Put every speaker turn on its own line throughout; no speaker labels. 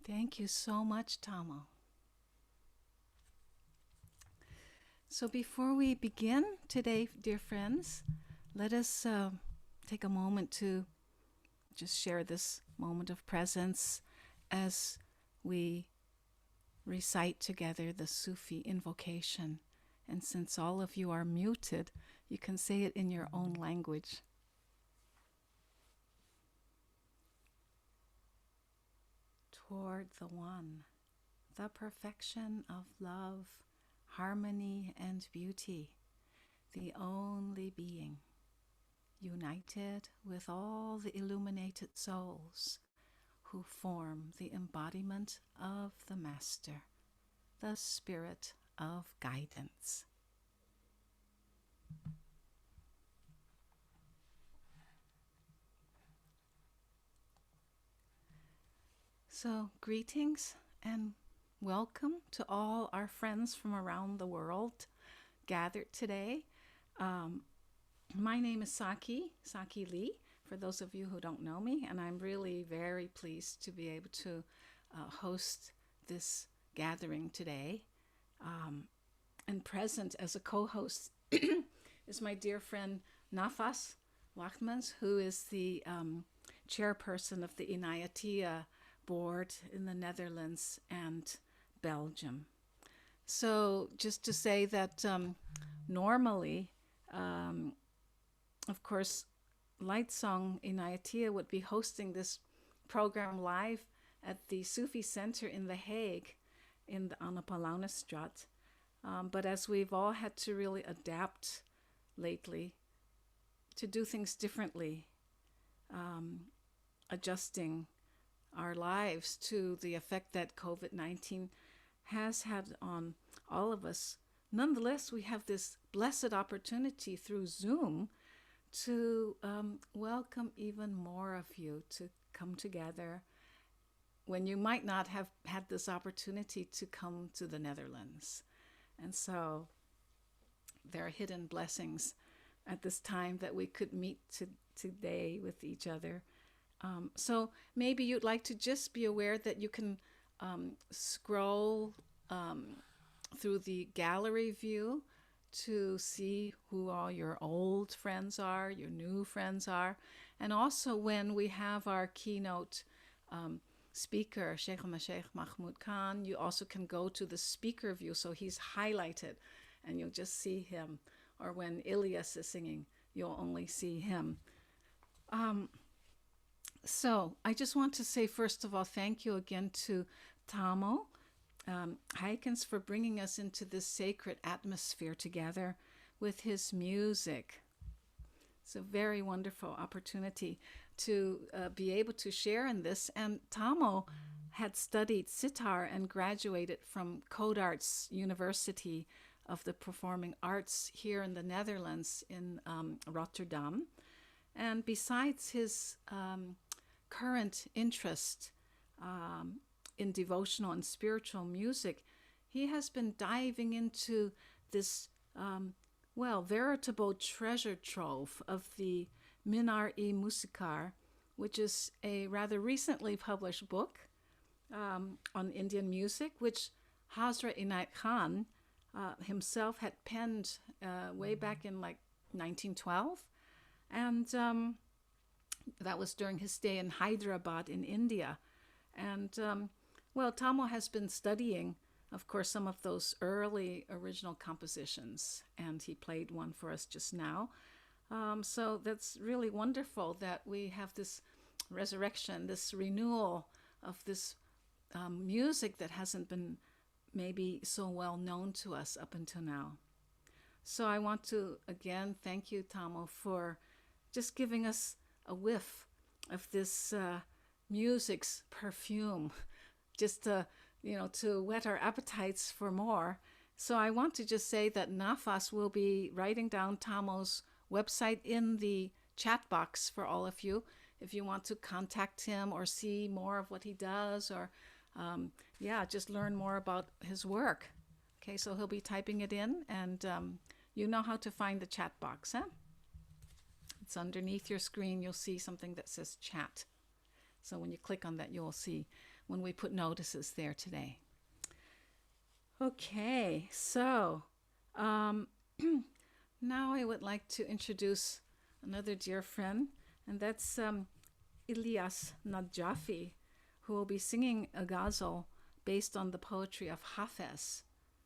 Thank you so much, Tammo. So before we begin today, dear friends, let us take a moment to just share this moment of presence as we recite together the Sufi invocation. And since all of you are muted, you can say it in your own language. Toward the One, the perfection of love, harmony, and beauty, the only being, united with all the illuminated souls who form the embodiment of the Master, the Spirit of guidance. So, greetings and welcome to all our friends from around the world gathered today. My name is Saki Lee, for those of you who don't know me, and I'm really very pleased to be able to host this gathering today. And present as a co-host is my dear friend Nafas Wachtmans, who is the chairperson of the Inayatia board in the Netherlands and Belgium. So just to say that normally, of course, Lightsong Inayatia would be hosting this program live at the Sufi Center in The Hague in the Anne Paulausstraat. But as we've all had to really adapt lately to do things differently, adjusting our lives to the effect that COVID-19 has had on all of us. Nonetheless, we have this blessed opportunity through Zoom to welcome even more of you to come together when you might not have had this opportunity to come to the Netherlands. And so there are hidden blessings at this time that we could meet today with each other. So maybe you'd like to just be aware that you can scroll through the gallery view to see who all your old friends are, your new friends are. And also when we have our keynote speaker, Shaikh Mahmood Khan, you also can go to the speaker view, so he's highlighted and you'll just see him. Or when Ilyas is singing, you'll only see him. So I just want to say, first of all, thank you again to Tammo Heikens for bringing us into this sacred atmosphere together with his music. It's a very wonderful opportunity to be able to share in this. And Tammo had studied sitar and graduated from Codarts University of the Performing Arts here in the Netherlands in Rotterdam. And besides his current interest in devotional and spiritual music, he has been diving into this, veritable treasure trove of the Minar-i Musikar, which is a rather recently published book on Indian music, which Hazrat Inayat Khan himself had penned way back in like 1912. And that was during his stay in Hyderabad in India. And, Tammo has been studying, of course, some of those early original compositions, and he played one for us just now. So that's really wonderful that we have this resurrection, this renewal of this music that hasn't been maybe so well known to us up until now. So I want to again thank you, Tammo, for just giving us a whiff of this music's perfume, just to whet our appetites for more. So I want to just say that Nafas will be writing down Tammo's website in the chat box for all of you if you want to contact him or see more of what he does, or just learn more about his work. Okay, so he'll be typing it in, and you know how to find the chat box, huh? It's underneath your screen. You'll see something that says chat. So when you click on that, you'll see when we put notices there today. Okay, so now I would like to introduce another dear friend, and that's Ilyas Nadjafi, who will be singing a ghazal based on the poetry of Hafez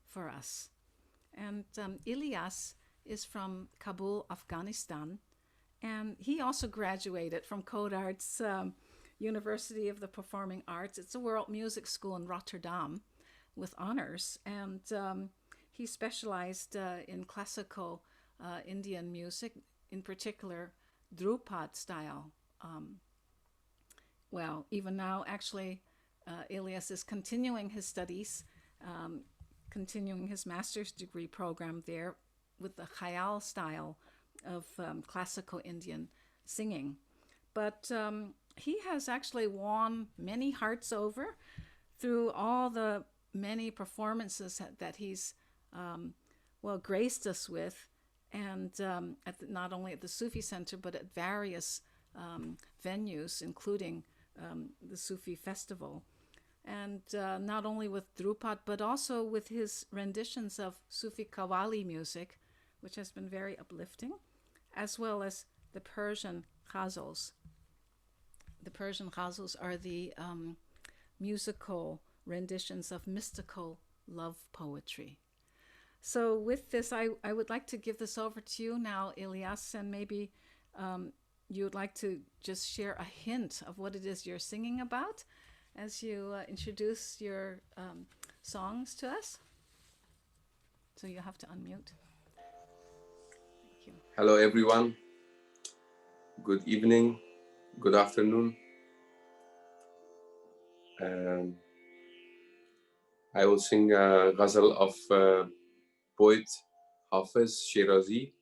for us. And Ilyas is from Kabul, Afghanistan, and he also graduated from Codarts University of the Performing Arts. It's a world music school in Rotterdam with honors, and he specialized in classical Indian music, in particular Drupad style. Even now, actually, Ilyas is continuing his studies, continuing his master's degree program there with the Khayal style of classical Indian singing. But he has actually won many hearts over through all the many performances that he's graced us with, and not only at the Sufi Center but at various venues, including the Sufi Festival, and not only with Drupad but also with his renditions of Sufi Qawwali music, which has been very uplifting, as well as the Persian ghazals. The Persian ghazals are the musical renditions of mystical love poetry. So with this, I would like to give this over to you now, Ilyas, and maybe you would like to just share a hint of what it is you're singing about as you introduce your songs to us. So you have to unmute. Thank you.
Hello, everyone. Good evening. Good afternoon. I will sing a ghazal of poet Hafez Shirazi.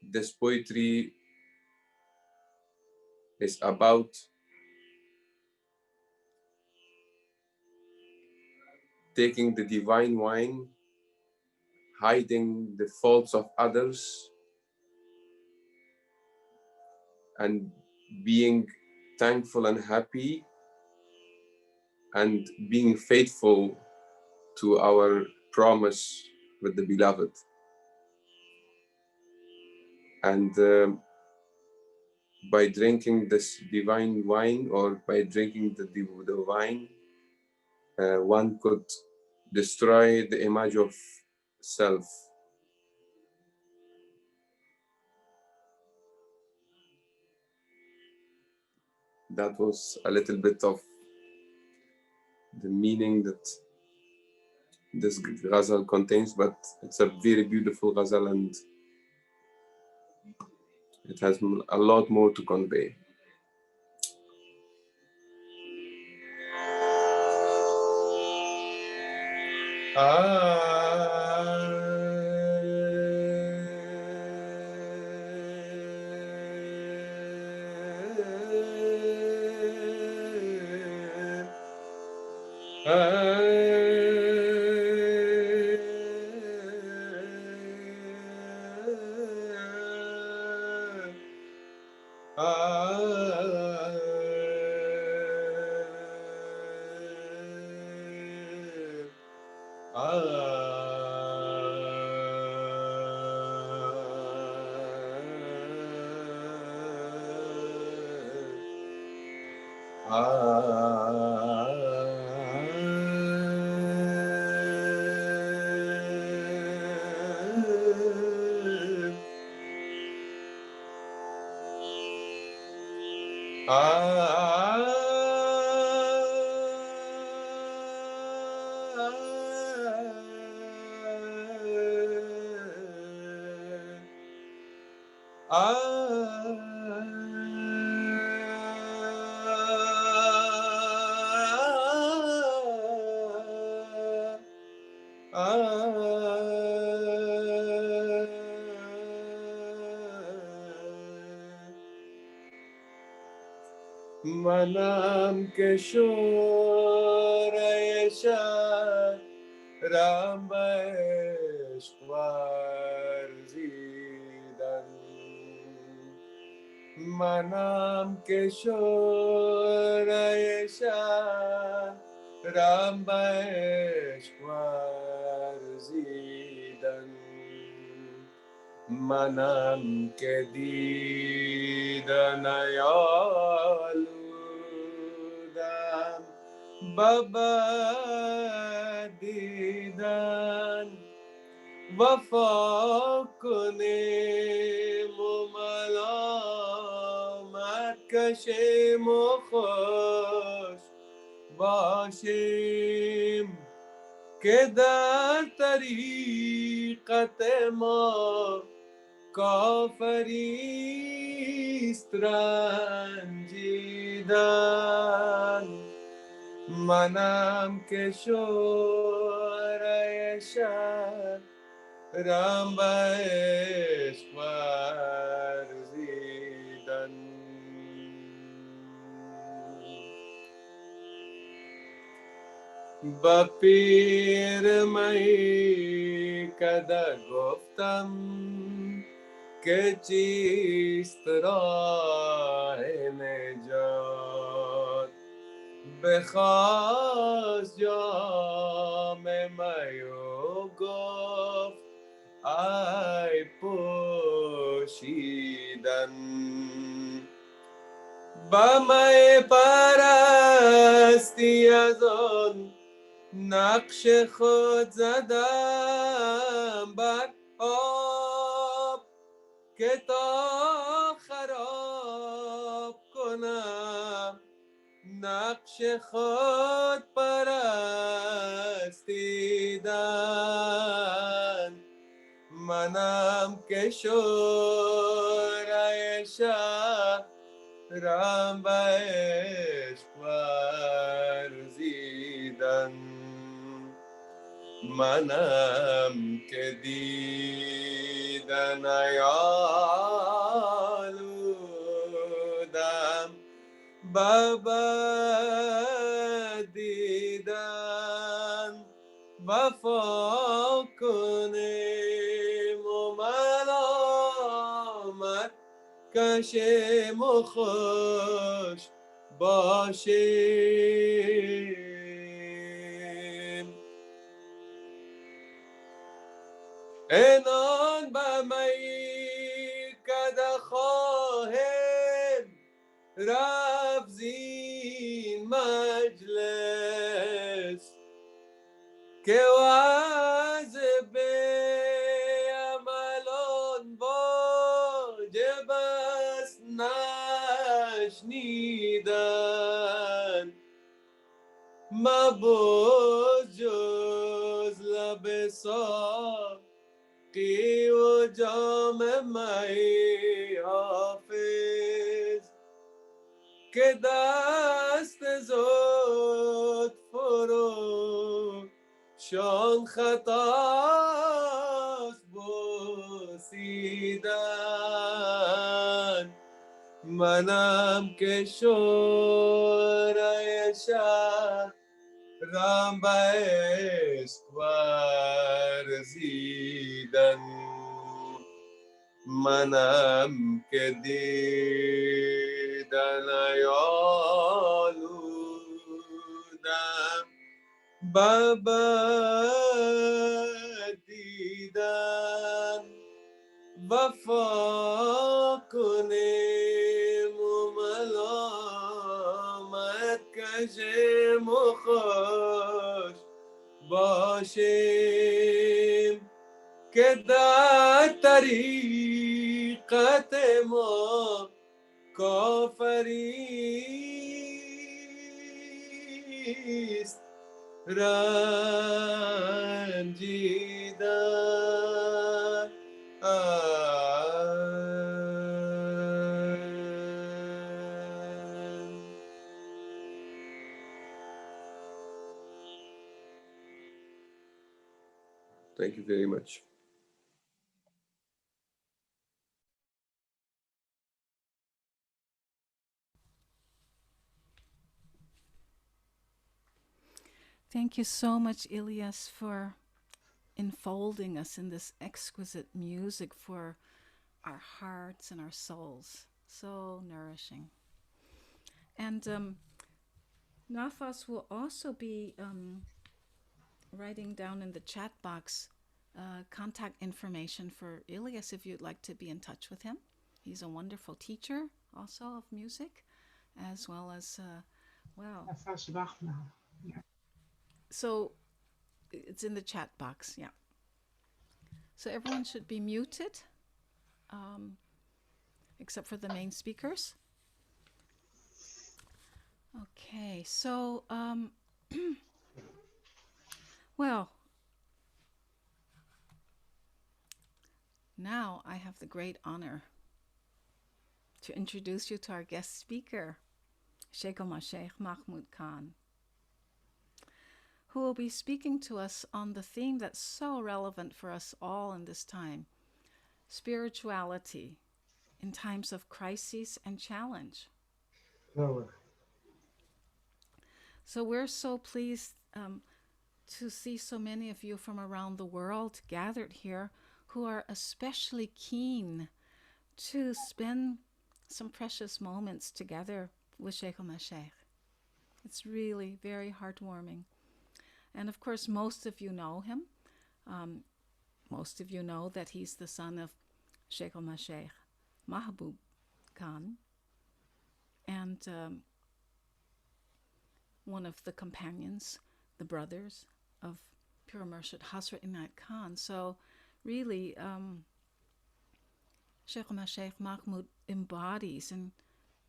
This poetry is about taking the divine wine, hiding the faults of others, and being thankful and happy, and being faithful to our promise with the beloved. And by drinking this divine wine, or by drinking the wine, one could destroy the image of self. That was a little bit of the meaning that this ghazal contains, but it's a very beautiful ghazal, and it has a lot more to convey. منم که شوره شب رم به عشق ورزیدن منم که شوره شب رم به عشق ورزیدن منم که دیدن یالودم بابا دیدن وفا کنیم و ملامت کشیم و خوش باشیم که در طریقت ما کافریست رنجیدن منم که شوره شب رم به عشق ورزیدن با پیر می کده گفتم که چیست راه نجات بخواست جام می و گفت ای پوشیدن با می پرستی از آن نقش خود زدم بر آب که تا خراب کنم نقش خود پرستیدن منم که شوره شب رم به عشق ورزیدن منم که دیدن یالودم بابا دیدن وفا کنیم و ملامت کشیم و خوش باشیم اینان به می کده خواهیم رفت زین مجلس که وعظ به عملان واجب است نشنیدن مبوز جز لب ساقی و جام می حافظ که دست زود فرو شان خطاست بوسیدن منم که شوره شب رم به عشق ورزیدن منم که دیدن یالودم بابا دیدن وفا کنیم و ملامت نجم و خوش باشیم که در طریقت ما کافریست رنجیدن. Thank you very much.
Thank you so much, Ilyas, for enfolding us in this exquisite music for our hearts and our souls. So nourishing. And Nafas will also be writing down in the chat box contact information for Ilyas if you'd like to be in touch with him. He's a wonderful teacher also of music, as well as, so it's in the chat box, yeah. So everyone should be muted, except for the main speakers. Okay, so, well, now I have the great honor to introduce you to our guest speaker, Shaikh Mahmood Khan, who will be speaking to us on the theme that's so relevant for us all in this time, spirituality in times of crises and challenge. So we're so pleased to see so many of you from around the world gathered here who are especially keen to spend some precious moments together with Shaikh al-Mashayikh. It's really very heartwarming. And of course, most of you know him. Most of you know that he's the son of Shaikh al-Mashayikh Mahmood Khan, and one of the companions, the brothers of Pure Murshid Hazrat Inayat Khan. So really, Shaikh al-Mashayikh Mahmood embodies and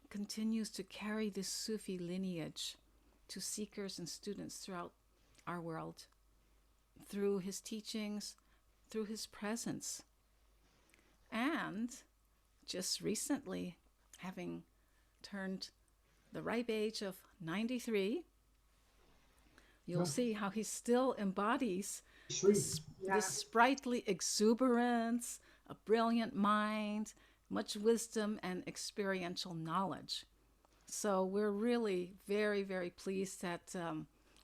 continues to carry this Sufi lineage to seekers and students throughout our world, through his teachings, through his presence. And just recently, having turned the ripe age of 93, you'll see how he still embodies this sprightly exuberance, a brilliant mind, much wisdom and experiential knowledge. So we're really very, very pleased that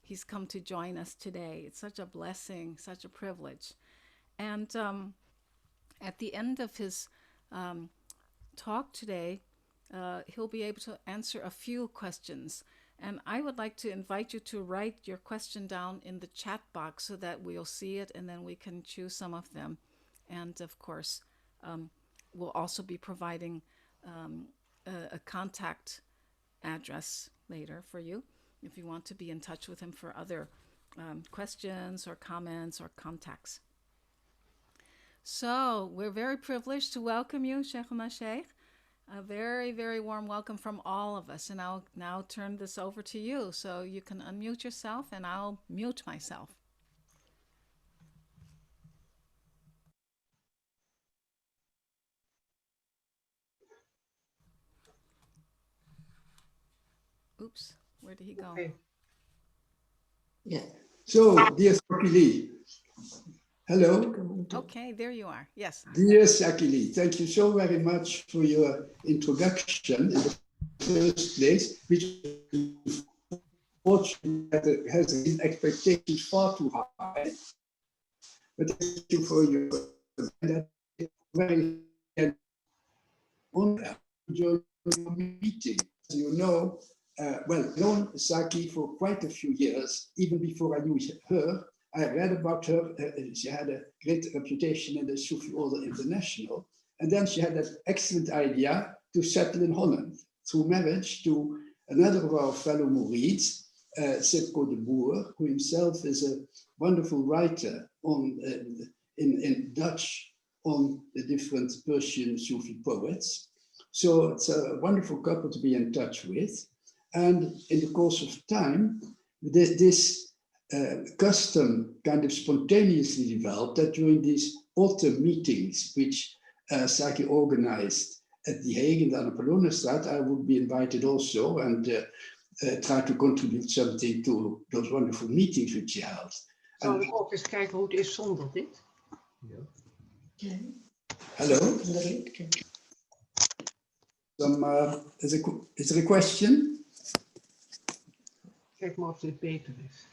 he's come to join us today. It's such a blessing, such a privilege. And at the end of his talk today, he'll be able to answer a few questions. And I would like to invite you to write your question down in the chat box so that we'll see it and then we can choose some of them. And of course, we'll also be providing a contact address later for you if you want to be in touch with him for other questions or comments or contacts. So we're very privileged to welcome you, Shaikh al-Mashayikh. A very, very warm welcome from all of us. And I'll now turn this over to you so you can unmute yourself and I'll mute myself. Oops, where did he go?
Okay. Yeah. So, dear Sakili, hello.
Okay, there you are. Yes.
Dear Sakili, thank you so very much for your introduction in the first place, which unfortunately has been expectations far too high. But thank you for your very honor your meeting. As you know, well, known Saki for quite a few years, even before I knew her. I read about her. She had a great reputation in the Sufi Order International. And then she had that excellent idea to settle in Holland through marriage to another of our fellow Mourids, Sepko de Boer, who himself is a wonderful writer on, in Dutch on the different Persian Sufi poets. So it's a wonderful couple to be in touch with. And in the course of time, this custom kind of spontaneously developed that during these autumn meetings, which Saki organized at The Hague in the Annapolonenstraat, I would be invited also and try to contribute something to those wonderful meetings which he held.
Zal ik ook eens kijken hoe het is zonder dit?
Ja. Hello? Is there a question?
Kijk maar of dit beter is.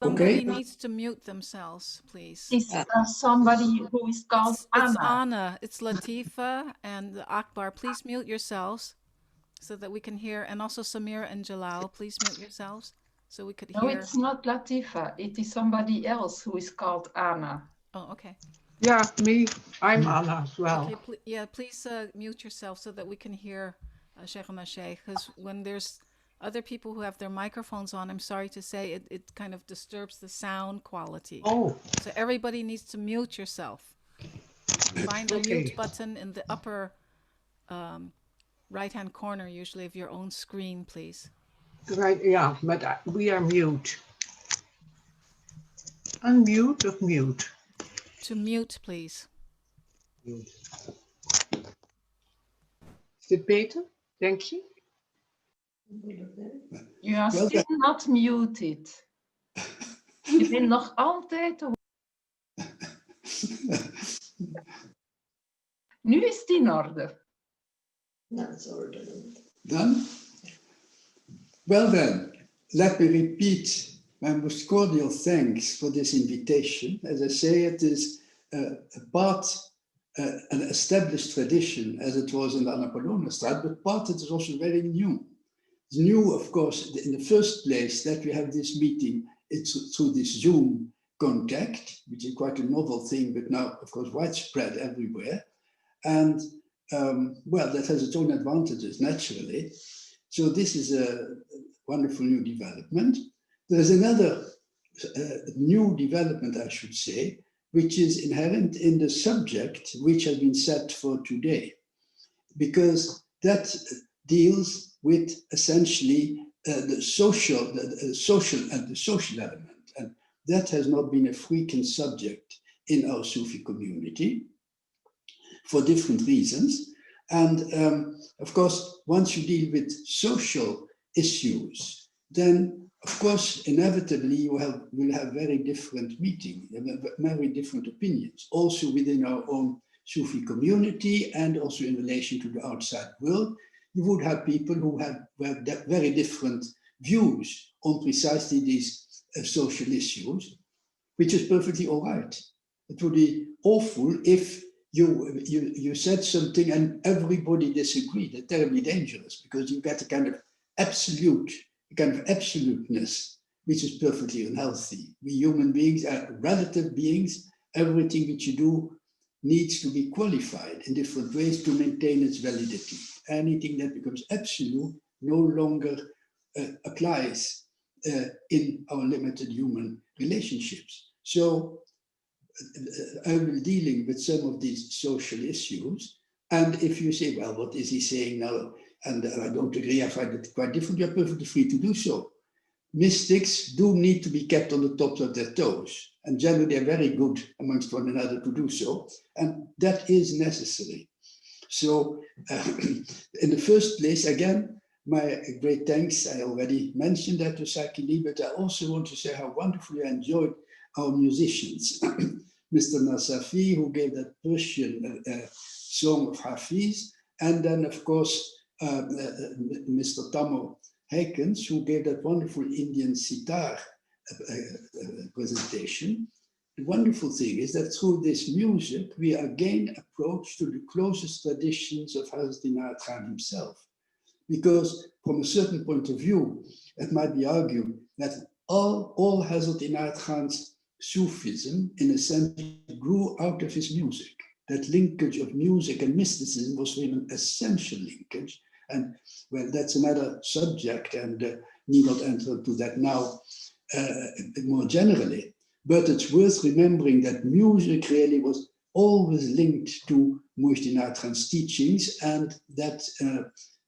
Somebody needs to mute themselves, please.
Is somebody who is called
It's
Anna.
Anna, it's Latifa and Akbar. Please mute yourselves so that we can hear. And also Samir and Jalal, please mute yourselves so we could
No,
hear.
it's not Latifa. It is somebody else who is called Anna.
Oh, okay.
Yeah, me. I'm Anna as well.
Okay, please mute yourself so that we can hear Sheikh and Shaikh. Because when there's other people who have their microphones on, I'm sorry to say, it kind of disturbs the sound quality.
Oh.
So everybody needs to mute yourself. Find the mute button in the upper right-hand corner, usually, of your own screen, please.
Right, yeah, but we are mute. Unmute or mute?
To mute, please.
Mute. Is dit beter, denk je?
You are still not muted. Je bent nog altijd... Nu is het in orde.
Done? Well then, let me repeat my most cordial thanks for this invitation. As I say, it is an established tradition as it was in the Annapolonenstraat, but part it is also very new. It's new, of course, in the first place that we have this meeting, it's through this Zoom contact, which is quite a novel thing, but now, of course, widespread everywhere. And well, that has its own advantages, naturally. So this is a wonderful new development. There's another new development, I should say, which is inherent in the subject which has been set for today, because that deals with essentially the social element, and that has not been a frequent subject in our Sufi community for different reasons. And of course, once you deal with social issues, then of course, inevitably you will have very different meetings, very different opinions, also within our own Sufi community and also in relation to the outside world. You would have people who have very different views on precisely these social issues, which is perfectly all right. It would be awful if you said something and everybody disagreed. That's terribly dangerous, because you get a kind of absoluteness, which is perfectly unhealthy. We human beings are relative beings. Everything which you do needs to be qualified in different ways to maintain its validity. Anything that becomes absolute no longer applies in our limited human relationships. So I will be dealing with some of these social issues. And if you say, well, what is he saying now? And I don't agree, I find it quite different, you're perfectly free to do so. Mystics do need to be kept on the tops of their toes. And generally, they're very good amongst one another to do so. And that is necessary. So in the first place, again, my great thanks. I already mentioned that to Saki, but I also want to say how wonderfully I enjoyed our musicians. Mr. Nadjafi, who gave that Persian song of Hafiz, and then, of course, Mr. Tammo Heikens, who gave that wonderful Indian sitar presentation. The wonderful thing is that through this music, we again approach to the closest traditions of Hazrat Inayat Khan himself. Because from a certain point of view, it might be argued that all Hazrat Inayat Khan's Sufism, in a sense, grew out of his music. That linkage of music and mysticism was really an essential linkage. And well, that's another subject, and need not enter into that now more generally. But it's worth remembering that music really was always linked to Muhyiddin Khan's teachings, and that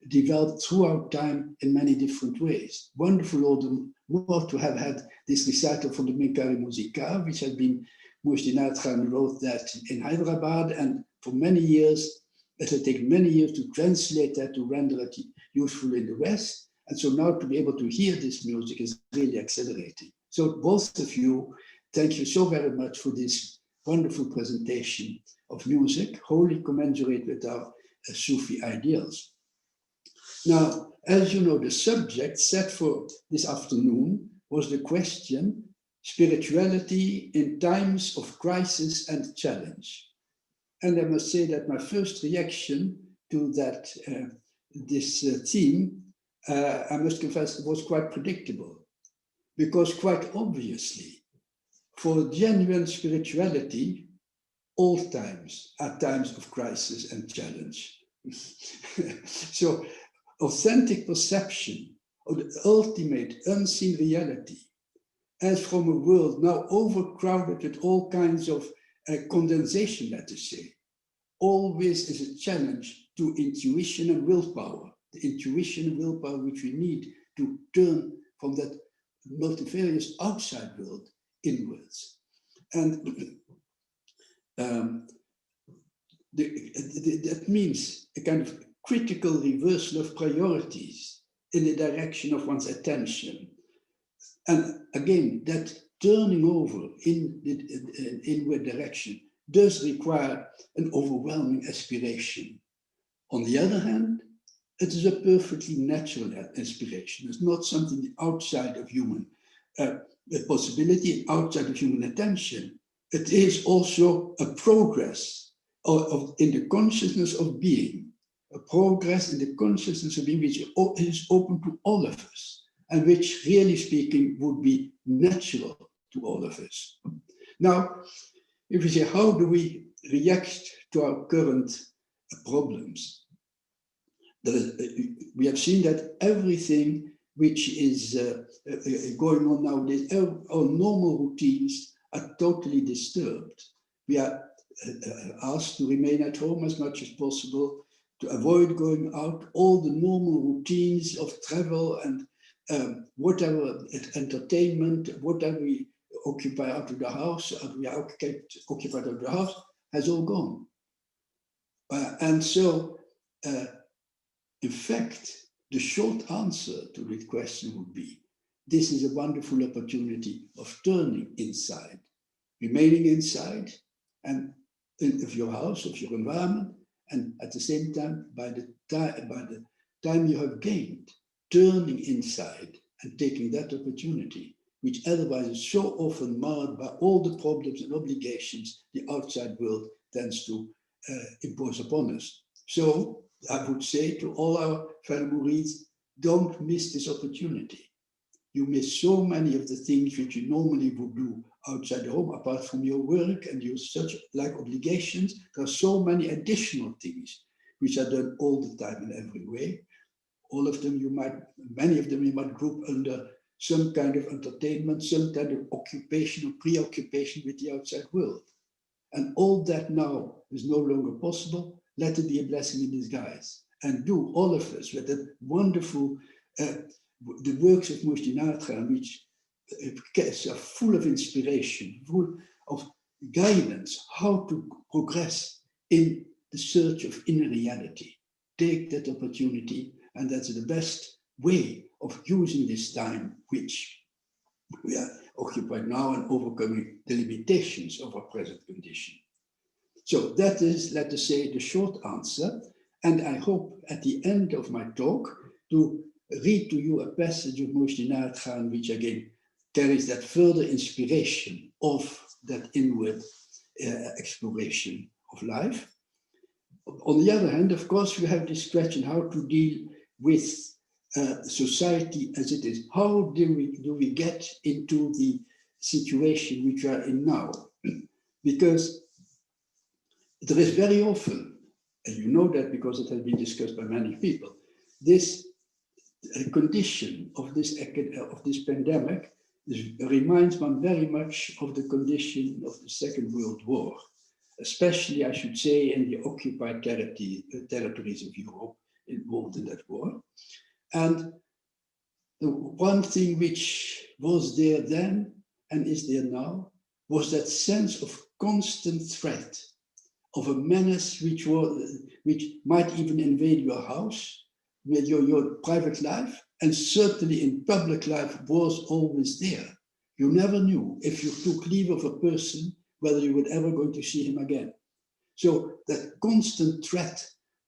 developed throughout time in many different ways. Wonderful all the more to have had this recital from the Minkari Musica, which had been Muhyiddin Khan wrote that in Hyderabad, and for many years, it had taken many years to translate that, to render it useful in the West. And so now to be able to hear this music is really accelerating. So both of you, thank you so very much for this wonderful presentation of music, wholly commensurate with our Sufi ideals. Now, as you know, the subject set for this afternoon was the question, spirituality in times of crisis and challenge. And I must say that my first reaction to that this theme, I must confess, was quite predictable, because quite obviously, for genuine spirituality, all times are times of crisis and challenge. So, authentic perception of the ultimate unseen reality, as from a world now overcrowded with all kinds of condensation, let us say, always is a challenge to intuition and willpower, the intuition and willpower which we need to turn from that multifarious outside world inwards. And that means a kind of critical reversal of priorities in the direction of one's attention. And again, that turning over in the inward direction does require an overwhelming aspiration. On the other hand, it is a perfectly natural aspiration. It's not something outside of human possibility, outside of human attention. It is also a progress in the consciousness of being, a progress in the consciousness of being which is open to all of us, and which, really speaking, would be natural to all of us. Now, if we say, how do we react to our current problems? We have seen that everything which is going on nowadays, our normal routines are totally disturbed. We are asked to remain at home as much as possible, to avoid going out. All the normal routines of travel and whatever entertainment, whatever we occupy out of the house, we are occupied out of the house, has all gone. And so, in fact, the short answer to this question would be, this is a wonderful opportunity of turning inside, remaining inside, and of your house, of your environment, and at the same time, by the time you have gained, turning inside and taking that opportunity, which otherwise is so often marred by all the problems and obligations the outside world tends to impose upon us. So I would say to all our fellow Murids, don't miss this opportunity. You miss so many of the things which you normally would do outside the home, apart from your work and your such like obligations. There are so many additional things which are done all the time in every way. All of them many of them you might group under some kind of entertainment, some kind of occupation or preoccupation with the outside world. And all that now is no longer possible. Let it be a blessing in disguise. And do all of us with that wonderful, the works of Muhyiddin Khan, which are full of inspiration, full of guidance, how to progress in the search of inner reality. Take that opportunity, and that's the best way of using this time, which we are occupied now, and overcoming the limitations of our present condition. So that is, let us say, the short answer. And I hope at the end of my talk to read to you a passage of Muhyiddin Khan, which again carries that further inspiration of that inward exploration of life. On the other hand, of course, we have this question how to deal with society as it is. How do we get into the situation which we are in now? Because there is very often, and you know that because it has been discussed by many people, this condition of this pandemic reminds one very much of the condition of the Second World War, especially, I should say, in the occupied territories of Europe involved in that war. And the one thing which was there then and is there now was that sense of constant threat, of a menace which might even invade your house, your private life, and certainly in public life was always there. You never knew if you took leave of a person whether you were ever going to see him again. So that constant threat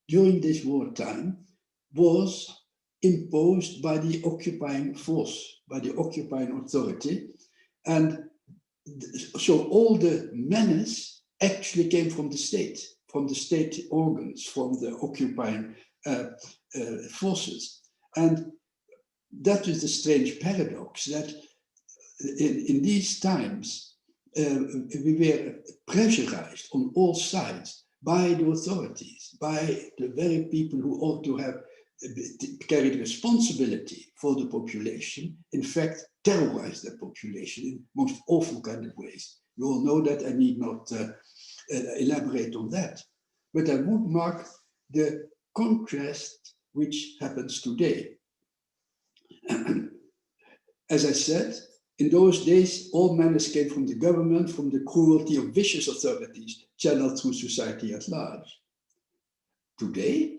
during this wartime was imposed by the occupying force, by the occupying authority. And so all the menace actually came from the state organs, from the occupying forces. And that is the strange paradox, that in these times, we were pressurized on all sides by the authorities, by the very people who ought to have carried responsibility for the population, in fact, terrorized the population in most awful kind of ways. You all know that, I need not elaborate on that. But I would mark the contrast which happens today. As I said, in those days, all menace came from the government, from the cruelty of vicious authorities channeled through society at large. Today,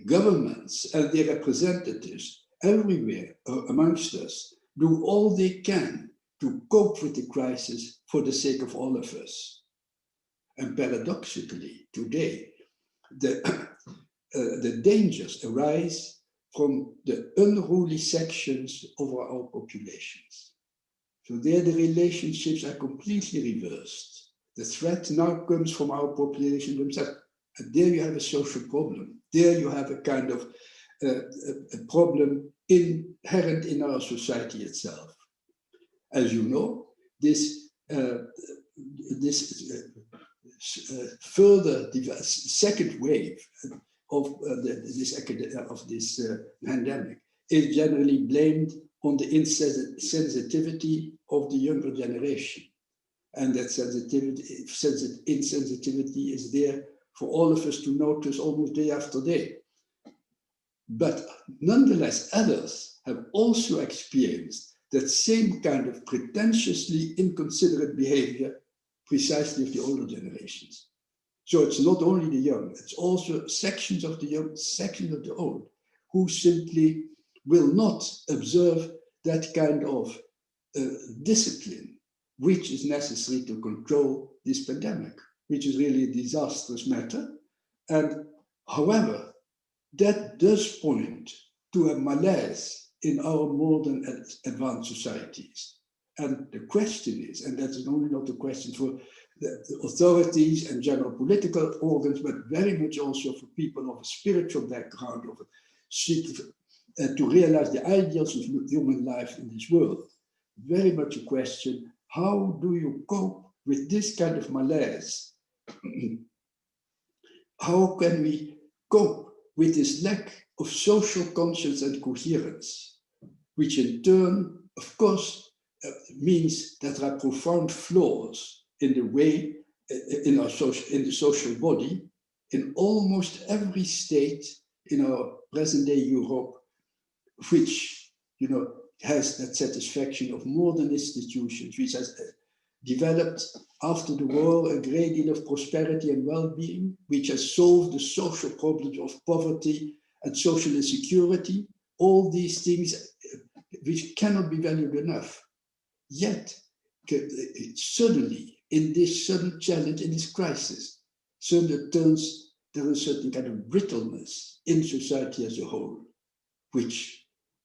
governments and their representatives everywhere amongst us do all they can to cope with the crisis for the sake of all of us. And paradoxically, today, the dangers arise from the unruly sections of our populations. So there the relationships are completely reversed. The threat now comes from our population themselves. And there you have a social problem. There you have a kind of a problem inherent in our society itself. As you know, this further second wave of this pandemic is generally blamed on the insensitivity of the younger generation. And that insensitivity is there for all of us to notice almost day after day. But nonetheless, others have also experienced that same kind of pretentiously inconsiderate behavior precisely of the older generations. So it's not only the young, it's also sections of the young, sections of the old, who simply will not observe that kind of discipline which is necessary to control this pandemic, which is really a disastrous matter. And however, that does point to a malaise in our modern advanced societies. And the question is, and that is only not a question for the authorities and general political organs, but very much also for people of a spiritual background, of a seek to realize the ideals of human life in this world. Very much a question, how do you cope with this kind of malaise? How can we cope with this lack of social conscience and coherence, which in turn, of course, means that there are profound flaws in the way, in the social body, in almost every state in our present-day Europe, which, has that satisfaction of modern institutions, which has developed after the war a great deal of prosperity and well-being, which has solved the social problems of poverty and social insecurity, all these things which cannot be valued enough. Yet, suddenly, in this sudden challenge, in this crisis, suddenly there is a certain kind of brittleness in society as a whole, which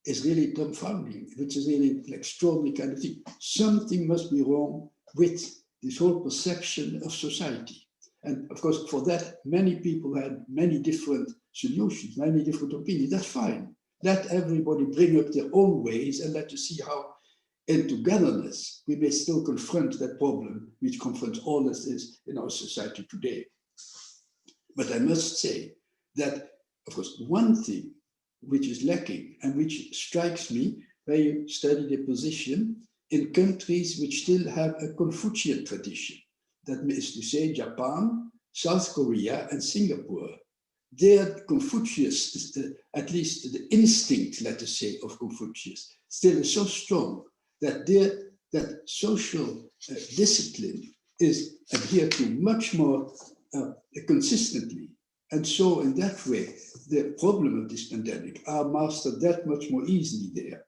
is really dumbfounding, which is really an extraordinary kind of thing. Something must be wrong with this whole perception of society. And of course, for that, many people had many different solutions, many different opinions. That's fine. Let everybody bring up their own ways and let us see how, in togetherness, we may still confront that problem which confronts all of us in our society today. But I must say that, of course, one thing which is lacking and which strikes me when you study the position in countries which still have a Confucian tradition. That is to say, Japan, South Korea, and Singapore. Their Confucius, at least the instinct, let us say, of Confucius, still is so strong that that social discipline is adhered to much more consistently. And so in that way, the problem of this pandemic are mastered that much more easily there.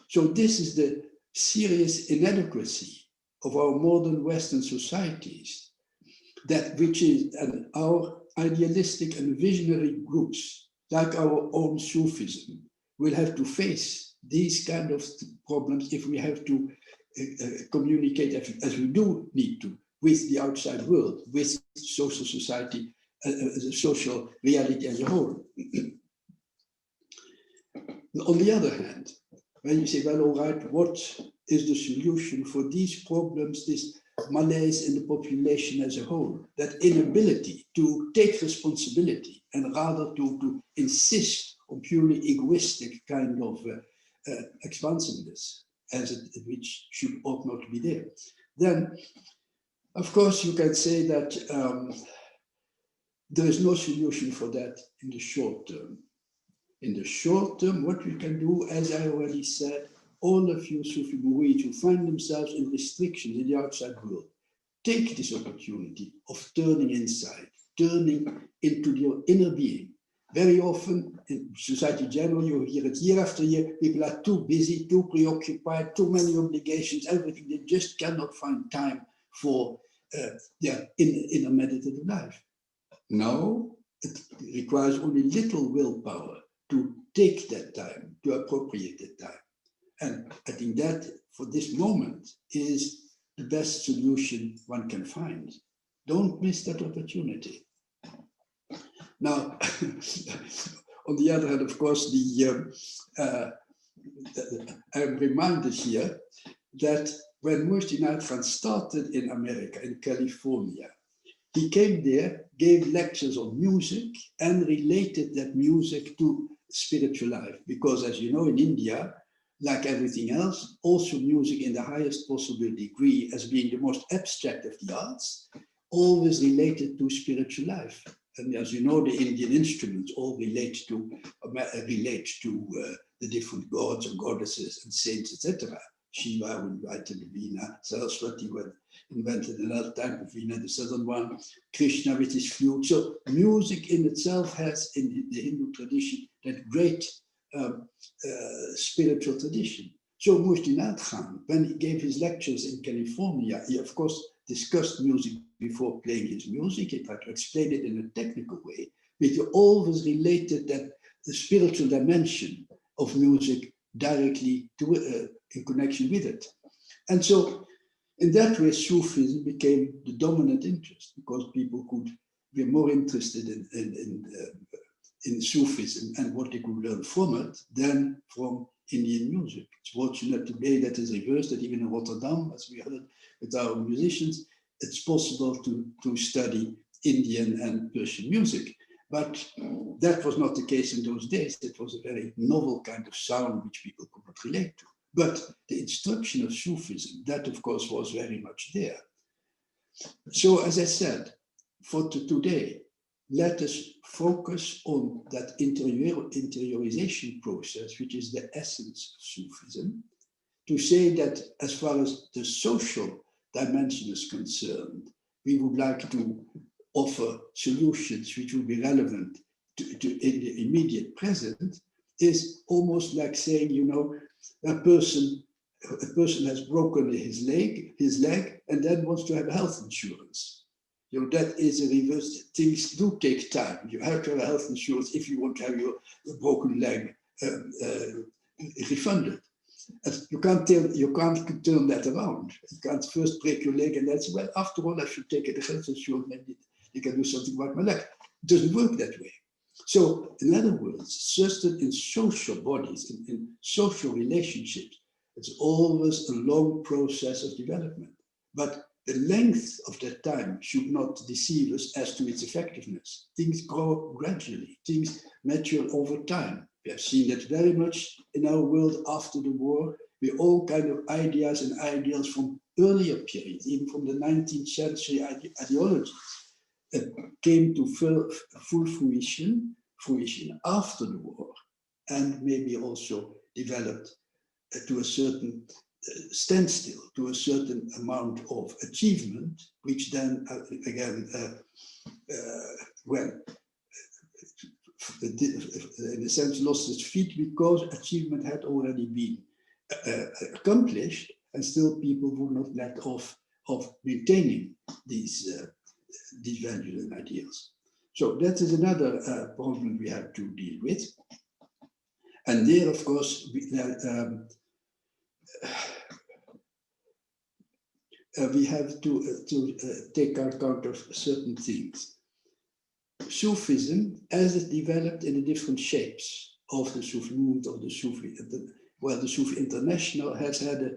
So this is the serious inadequacy of our modern Western societies, that which is our idealistic and visionary groups, like our own Sufism, will have to face these kind of problems if we have to communicate as we do need to with the outside world, with social society, social reality as a whole. On the other hand, when you say, well, all right, what is the solution for these problems, this malaise in the population as a whole, that inability to take responsibility and rather to insist on purely egoistic kind of expansiveness, which ought not to be there, then of course you can say that there is no solution for that in the short term. In the short term, what we can do, as I already said, all of you Sufi Murids who find themselves in restrictions in the outside world, take this opportunity of turning inside, turning into your inner being. Very often in society in general, you hear it year after year, people are too busy, too preoccupied, too many obligations, everything. They just cannot find time for their inner meditative life. No, it requires only little willpower to take that time, to appropriate that time. And I think that for this moment is the best solution one can find. Don't miss that opportunity. Now, on the other hand, of course, I'm reminded here that when Mahmoud Khan started in America, in California, he came there, gave lectures on music, and related that music to spiritual life. Because as you know, in India, like everything else, also music in the highest possible degree as being the most abstract of the arts, always related to spiritual life. And as you know, the Indian instruments all relate to the different gods and goddesses and saints, etc. Shiva, who invented the Veena, Saraswati, who invented another type of Veena, the southern one, Krishna with his flute. So music in itself has, in the Hindu tradition, that great spiritual tradition. So Mahmoud Khan, when he gave his lectures in California, he of course discussed music before playing his music. He tried to explain it in a technical way, but he always related that the spiritual dimension of music directly to in connection with it. And so in that way, Sufism became the dominant interest, because people could be more interested in Sufism and what they could learn from it than from Indian music. It's fortunate today that is reversed, that even in Rotterdam, as we heard with our musicians, it's possible to study Indian and Persian music. But that was not the case in those days. It was a very novel kind of sound which people could not relate to. But the instruction of Sufism, that of course was very much there. So as I said, for today, let us focus on that interiorization process, which is the essence of Sufism, to say that as far as the social dimension is concerned, we would like to offer solutions which would be relevant to in the immediate present, is almost like saying, you know, a person has broken his leg, and then wants to have health insurance. You know, that is a reverse. Things do take time. You have to have health insurance if you want to have your broken leg refunded. You can't turn that around. You can't first break your leg and that's, well, after all, I should take a health insurance. Maybe they can do something about my leg. It doesn't work that way. So, in other words, just in social bodies, in social relationships, it's always a long process of development. But the length of that time should not deceive us as to its effectiveness. Things grow gradually, things mature over time. We have seen that very much in our world after the war, with all kind of ideas and ideals from earlier periods, even from the 19th century ideologies, came to full fruition after the war, and maybe also developed to a certain standstill, to a certain amount of achievement, which then again, in a sense, lost its feet because achievement had already been accomplished, and still people would not let off of maintaining these values and ideals. So that is another problem we have to deal with. And there, of course, we have to take account of certain things. Sufism, as it developed in the different shapes of the Sufi movement, of the Sufi, the Sufi International has had a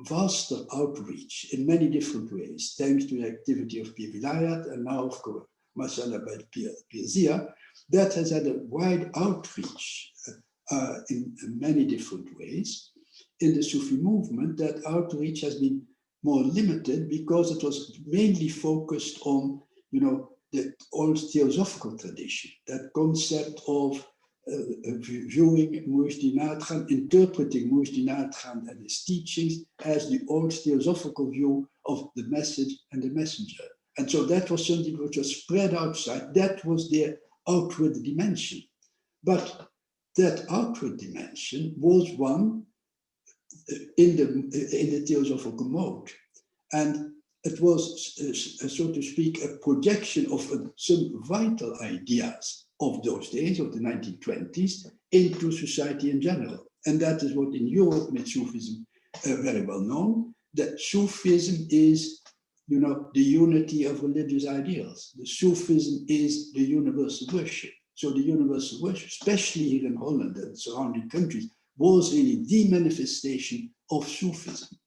vaster outreach in many different ways, thanks to the activity of Pir Vilayat, and now, of course, mashallah, by Pir Zia, that has had a wide outreach in many different ways. In the Sufi movement, that outreach has been more limited because it was mainly focused on, the old theosophical tradition, that concept of viewing Muhyiddin Khan, interpreting Muhyiddin Khan and his teachings as the old theosophical view of the message and the messenger. And so that was something which was spread outside. That was their outward dimension. But that outward dimension was one in the theosophical mode. And it was, so to speak, a projection of some vital ideas of those days, of the 1920s, into society in general. And that is what in Europe made Sufism very well known, that Sufism is, the unity of religious ideals. The Sufism is the universal worship. So the universal worship, especially here in Holland and surrounding countries, was really the manifestation of Sufism.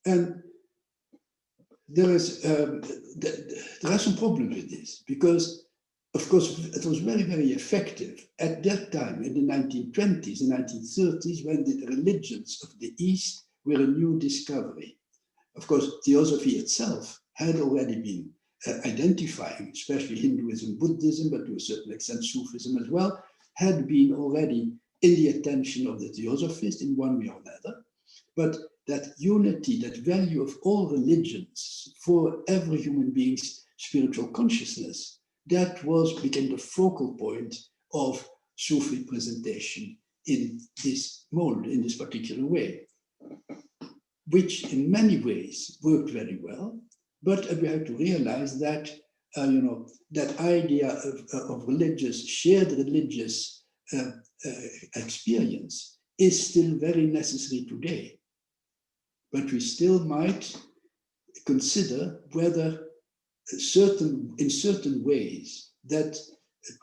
And there are some problems with this, because, of course, it was very, very effective at that time in the 1920s and 1930s, when the religions of the East were a new discovery. Of course, theosophy itself had already been identifying, especially Hinduism, Buddhism, but to a certain extent Sufism as well, had been already in the attention of the theosophists in one way or another. But that unity, that value of all religions for every human being's spiritual consciousness, that became the focal point of Sufi presentation in this mold, in this particular way, which in many ways worked very well. But we have to realize that, that idea of shared religious experience is still very necessary today. But we still might consider whether in certain ways that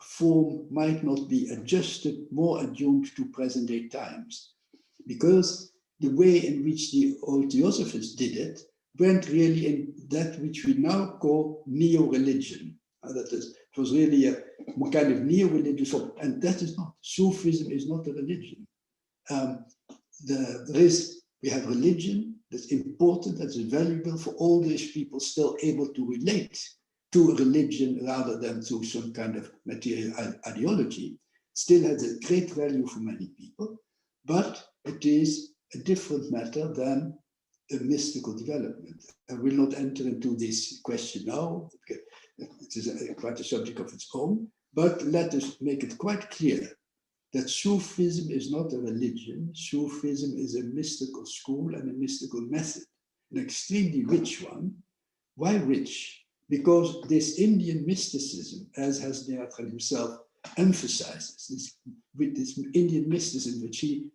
form might not be adjusted, more attuned to present day times. Because the way in which the old theosophists did it went really in that which we now call neo-religion. That is, it was really a kind of neo-religious form, and that is not. Sufism is not a religion. We have religion that's important, that's valuable for all these people still able to relate to a religion rather than to some kind of material ideology. Still has a great value for many people, but it is a different matter than a mystical development. I will not enter into this question now, because it is quite a subject of its own, but let us make it quite clear that Sufism is not a religion. Sufism is a mystical school and a mystical method, an extremely rich one. Why rich? Because this Indian mysticism, as Hasdin himself emphasizes, this Indian mysticism which he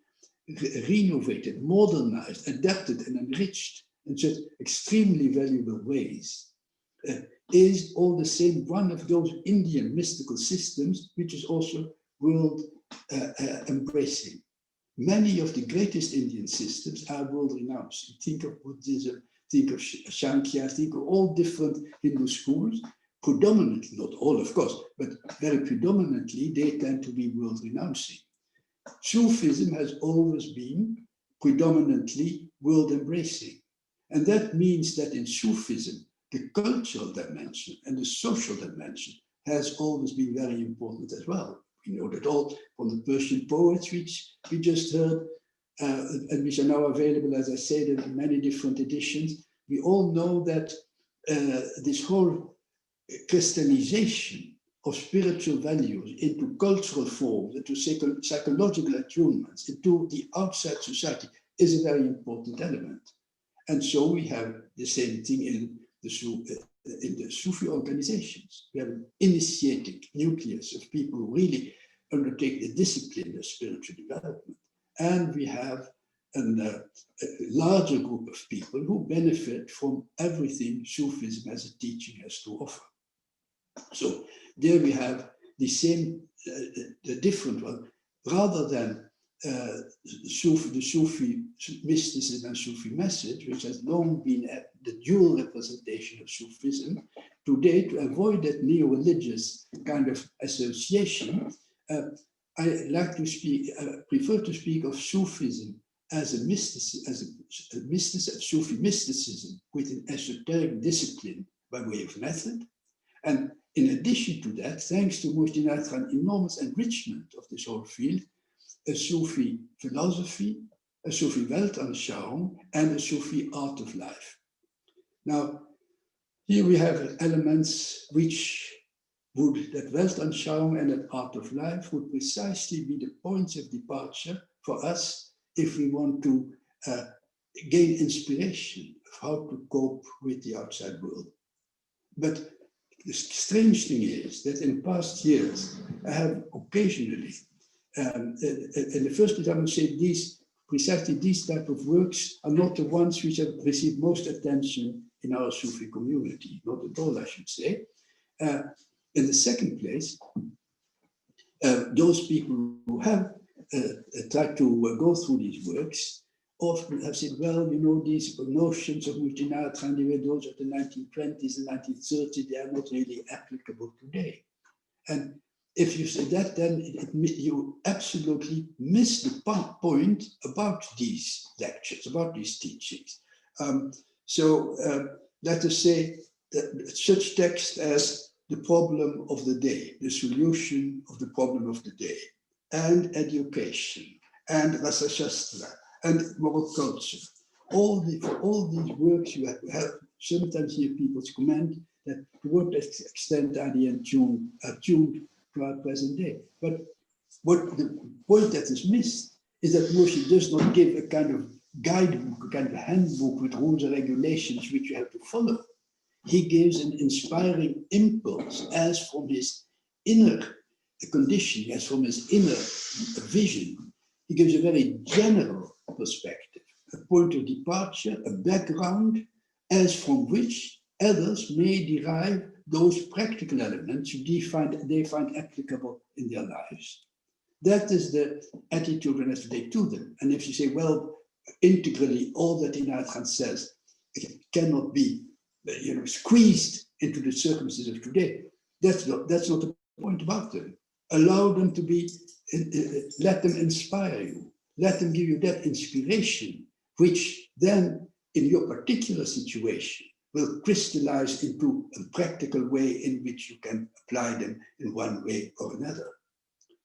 renovated, modernized, adapted, and enriched in such extremely valuable ways, is all the same one of those Indian mystical systems which is also world embracing. Many of the greatest Indian systems are world renowned. Think of Buddhism, think of Shaikh, think of all different Hindu schools, predominantly, not all of course, but very predominantly, they tend to be world-renouncing. Sufism has always been predominantly world-embracing. And that means that in Sufism, the cultural dimension and the social dimension has always been very important as well. We know that all from the Persian poets, which we just heard, and which are now available, as I said, in many different editions. We all know that this whole crystallization of spiritual values into cultural forms, into psychological attunements, into the outside society is a very important element. And so we have the same thing in the Sufi organizations. We have an initiating nucleus of people who really undertake the discipline of spiritual development. And we have a larger group of people who benefit from everything Sufism as a teaching has to offer. So there we have the same, the different one, rather than the Sufi mysticism and Sufi message, which has long been the dual representation of Sufism. Today, to avoid that neo-religious kind of association, I like to speak, prefer to speak of Sufism as a mysticism, Sufi mysticism with an esoteric discipline by way of method. And in addition to that, thanks to Mahmood Khan's enormous enrichment of this whole field, a Sufi philosophy, a Sufi Weltanschauung, and a Sufi art of life. Now, here we have elements which would, that Weltanschauung and that art of life would precisely be the points of departure for us if we want to gain inspiration of how to cope with the outside world. But the strange thing is that in past years, I have occasionally, and the first thing I would say, precisely these type of works are not the ones which have received most attention in our Sufi community, not at all, I should say. In the second place, those people who have tried to go through these works often have said, well, you know, these notions of multinational, they were those of the 1920s and 1930s, they are not really applicable today. And if you say that, then you absolutely miss the point about these lectures, about these teachings. Let us say that such texts as the problem of the day, the solution of the problem of the day, and education, and Rasa Shastra, and moral culture. For all these works, you have sometimes hear people comment that to what extent are they attuned to our present day. But what the point that is missed is that Moshe does not give a kind of guidebook, a kind of handbook with rules and regulations which you have to follow. He gives an inspiring impulse as from his inner condition, as from his inner vision. He gives a very general perspective, a point of departure, a background, as from which others may derive those practical elements they find applicable in their lives. That is the attitude one has to take to them. And if you say, well, integrally, all that Inayat Khan says cannot be squeezed into the circumstances of today, that's not the point about them. Allow them to be, let them inspire you. Let them give you that inspiration, which then, in your particular situation, will crystallize into a practical way in which you can apply them in one way or another.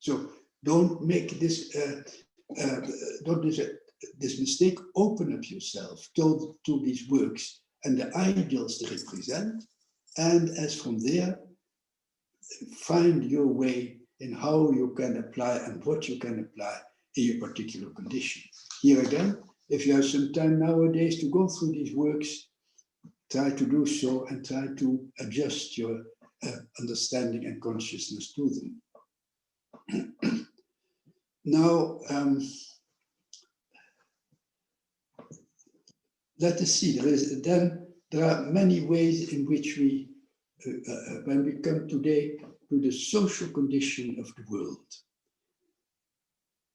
So don't make this, this mistake. Open up yourself to these works and the ideals they represent, and as from there, find your way in how you can apply and what you can apply in your particular condition. Here again, if you have some time nowadays to go through these works, try to do so and try to adjust your understanding and consciousness to them. Now, let us see, there are many ways in which we, when we come today to the social condition of the world,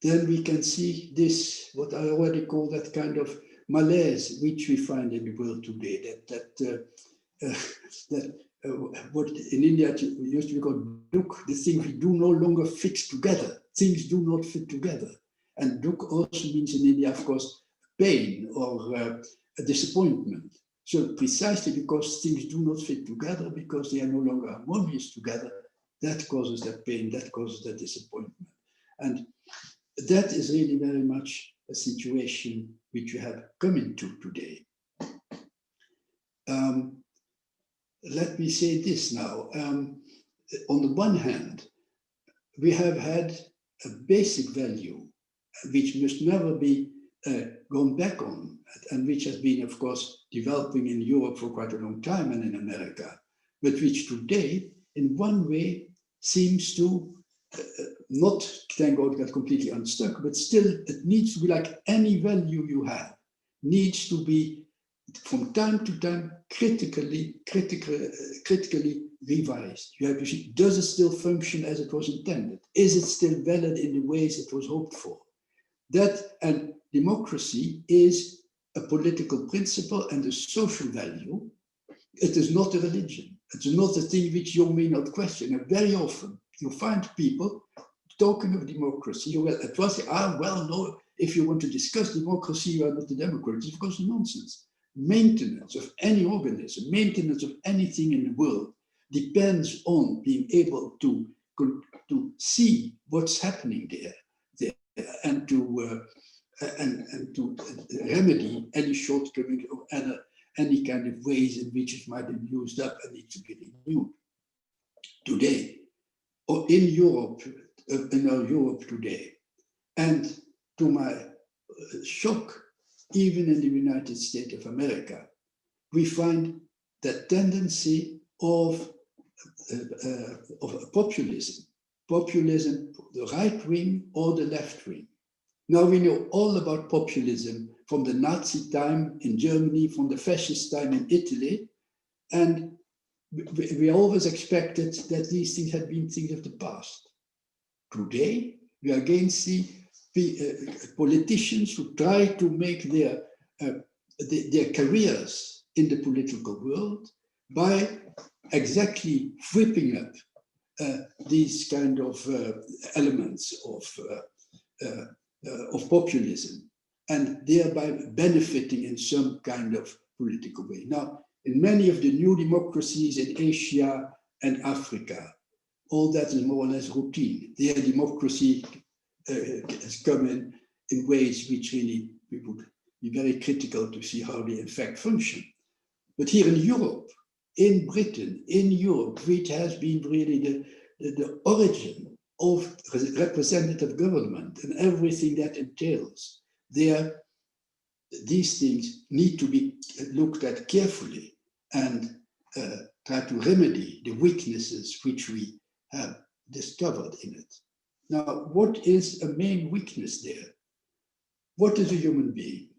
then we can see this, what I already call that kind of malaise which we find in the world today, what in India used to be called dukh, the thing we do no longer fix together. Things do not fit together. And dukh also means in India, of course, pain or a disappointment. So precisely because things do not fit together, because they are no longer harmonious together, that causes that pain, that causes that disappointment. And that is really very much a situation which we have come into today. Let me say this now. On the one hand, we have had a basic value which must never be gone back on, and which has been, of course, developing in Europe for quite a long time and in America, but which today, in one way, seems to not, thank God, get completely unstuck, but still it needs to be like any value you have, needs to be from time to time critically revised. You have to see, does it still function as it was intended? Is it still valid in the ways it was hoped for? That, and democracy is a political principle and a social value. It is not a religion. It is not a thing which you may not question. And very often you find people talking of democracy who will at once say, well, no, if you want to discuss democracy, you are not a Democrat. It's of course nonsense. Maintenance of any organism, maintenance of anything in the world depends on being able to see what's happening there and to remedy any shortcomings or any kind of ways in which it might be used up and needs to be renewed. Today, or in Europe, in our Europe today, and to my shock, even in the United States of America, we find that tendency of populism, the right wing or the left wing. Now we know all about populism from the Nazi time in Germany, from the fascist time in Italy, and we always expected that these things had been things of the past. Today, we again see politicians who try to make their careers in the political world by exactly whipping up these kind of elements of populism, and thereby benefiting in some kind of political way. Now, in many of the new democracies in Asia and Africa, all that is more or less routine. Their democracy has come in ways which really we would be very critical to see how they in fact function. But here in Europe, in Britain, in Europe, which has been really the origin of representative government and everything that entails, these things need to be looked at carefully and try to remedy the weaknesses which we have discovered in it. Now, what is a main weakness there? What is a human being?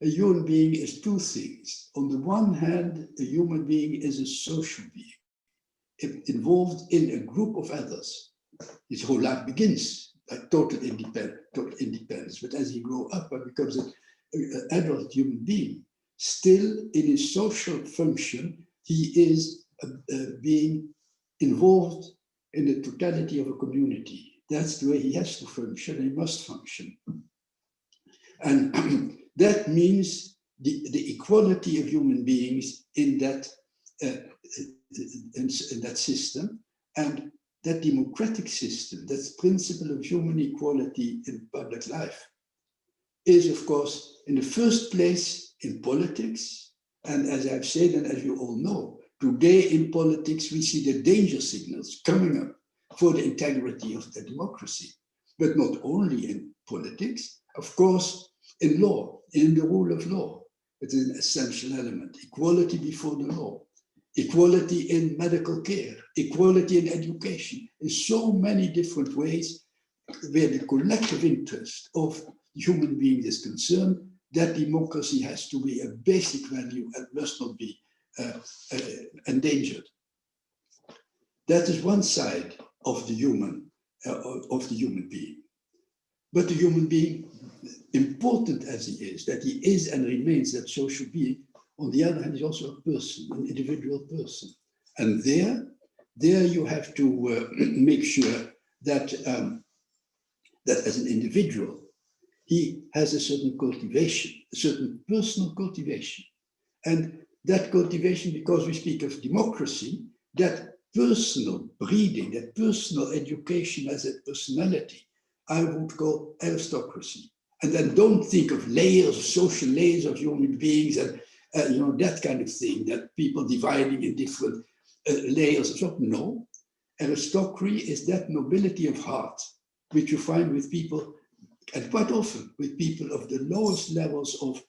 A human being is two things. On the one hand, a human being is a social being, involved in a group of others. His whole life begins like total independence, but as he grows up and becomes an adult human being, still in his social function, he is being involved in the totality of a community. That's the way he has to function, he must function. And that means the equality of human beings in that system, and that democratic system, that principle of human equality in public life, is of course in the first place in politics. And as I've said, and as you all know, today in politics we see the danger signals coming up for the integrity of the democracy. But not only in politics, of course, in law, in the rule of law. It is an essential element. Equality before the law, equality in medical care, equality in education, in so many different ways where the collective interest of human beings is concerned, that democracy has to be a basic value and must not be endangered. That is one side of the human being. But the human being, important as he is, that he is and remains that social being, on the other hand, is also a person, an individual person. And there you have to make sure that, that as an individual, he has a certain cultivation, a certain personal cultivation. And that cultivation, because we speak of democracy, that personal breeding, that personal education as a personality, I would call aristocracy. And then don't think of layers, social layers of human beings and that kind of thing, that people dividing in different layers of stuff. No, aristocracy is that nobility of heart, which you find with people, and quite often with people of the lowest levels of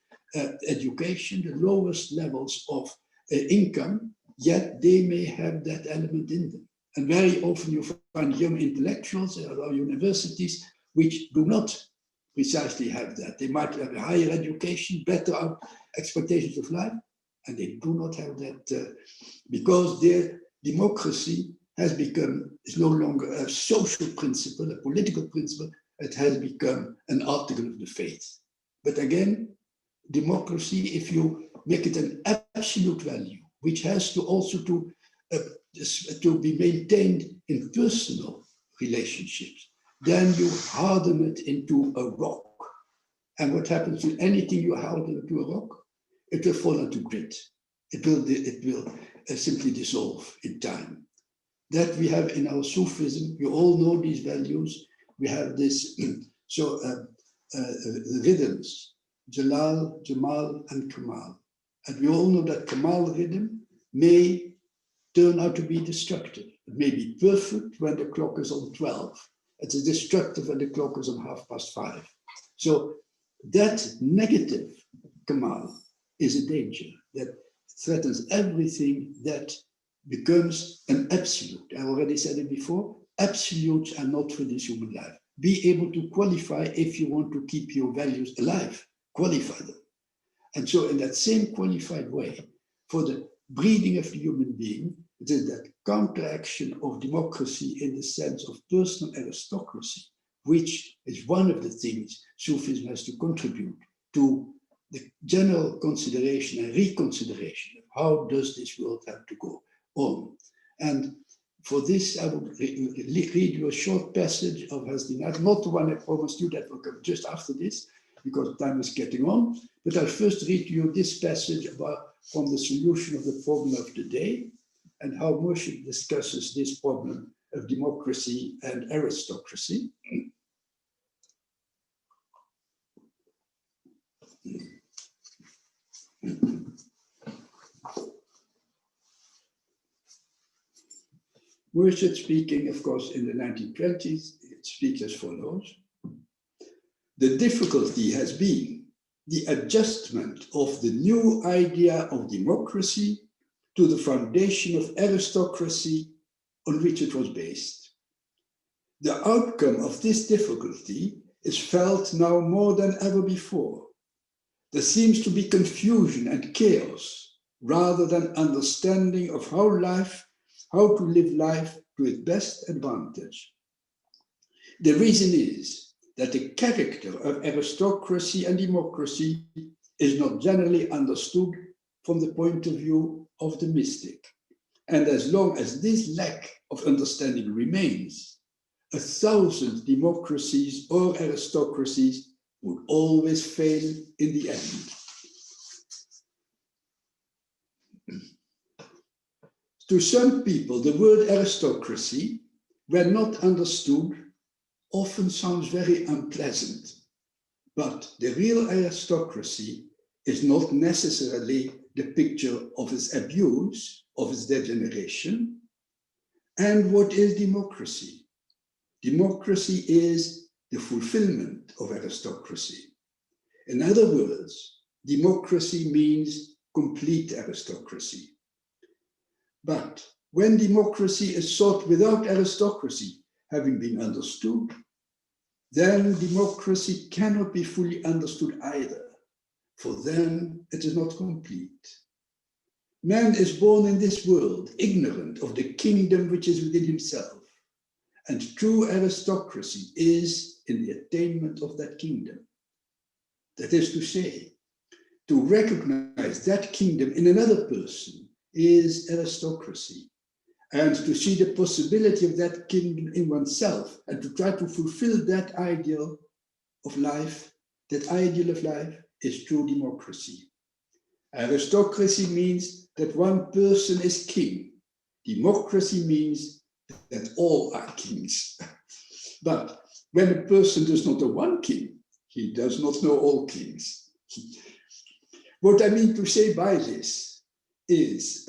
education, the lowest levels of income, yet they may have that element in them. And very often you find young intellectuals at our universities which do not precisely have that. They might have a higher education, better expectations of life, and they do not have that because their democracy has become, is no longer a social principle, a political principle, it has become an article of the faith. But again, democracy, if you make it an absolute value, which has to also to be maintained in personal relationships, then you harden it into a rock. And what happens to anything you harden into a rock? It will fall into grit. It will simply dissolve in time. That we have in our Sufism, you all know these values. We have this, rhythms, Jalal, Jamal, and Kamal. And we all know that Kamal rhythm may turn out to be destructive. It may be perfect when the clock is on 12. It is destructive when the clock is on 5:30. So that negative Kamal is a danger that threatens everything that becomes an absolute. I already said it before, absolutes are not for this human life. Be able to qualify if you want to keep your values alive, qualify them. And so in that same qualified way, for the breeding of the human being, it is that counteraction of democracy in the sense of personal aristocracy, which is one of the things Sufism has to contribute to the general consideration and reconsideration of how does this world have to go on. And for this, I will read you a short passage of Hasdinat, not the one I promised you, that will come just after this, because time is getting on. But I'll first read you this passage from the solution of the problem of the day, and how Moshe discusses this problem of democracy and aristocracy. Moshe speaking, of course, in the 1920s, it speaks as follows. The difficulty has been the adjustment of the new idea of democracy to the foundation of aristocracy on which it was based. The outcome of this difficulty is felt now more than ever before. There seems to be confusion and chaos rather than understanding of how to live life to its best advantage. The reason is that the character of aristocracy and democracy is not generally understood from the point of view of the mystic. And as long as this lack of understanding remains, 1,000 democracies or aristocracies would always fail in the end. To some people, the word aristocracy, when not understood, often sounds very unpleasant. But the real aristocracy is not necessarily the picture of its abuse, of its degeneration. And what is democracy? Democracy is the fulfillment of aristocracy. In other words, democracy means complete aristocracy. But when democracy is sought without aristocracy having been understood, then democracy cannot be fully understood either, for then it is not complete. Man is born in this world ignorant of the kingdom which is within himself, And true aristocracy is in the attainment of that kingdom. That is to say, to recognize that kingdom in another person is aristocracy. And to see the possibility of that kingdom in oneself and to try to fulfill that ideal of life, is true democracy. Aristocracy means that one person is king. Democracy means that all are kings. But when a person does not know one king, he does not know all kings. What I mean to say by this is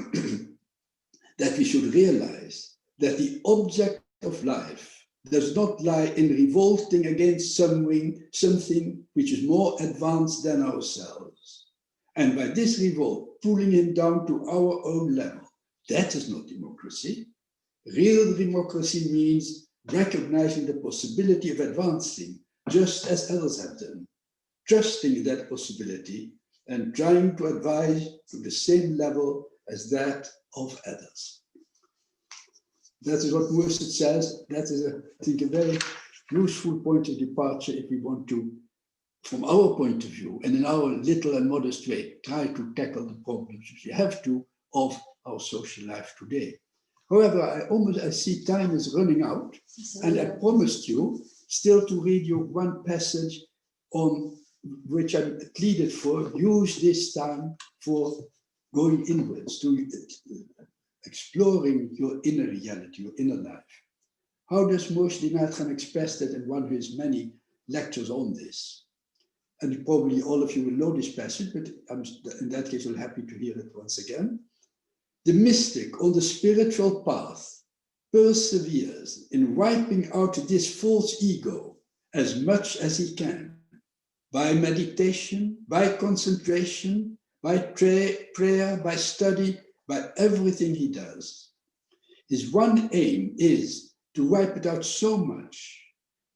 that we should realize that the object of life does not lie in revolting against something which is more advanced than ourselves. And by this revolt, pulling him down to our own level. That is not democracy. Real democracy means recognizing the possibility of advancing, just as others have done, trusting in that possibility and trying to advance to the same level as that of others. That is what Mercer says. That is, I think, a very useful point of departure if we want to, from our point of view, and in our little and modest way, try to tackle the problems which we have to of our social life today. However, I see time is running out, and I promised you still to read you one passage on which I'm pleaded for. Use this time for going inwards, to exploring your inner reality, your inner life. How does Moshe Nathan express that in one of his many lectures on this? And probably all of you will know this passage, but I'm in that case I'm happy to hear it once again. The mystic on the spiritual path perseveres in wiping out this false ego as much as he can, by meditation, by concentration, by prayer, by study, by everything he does. His one aim is to wipe it out so much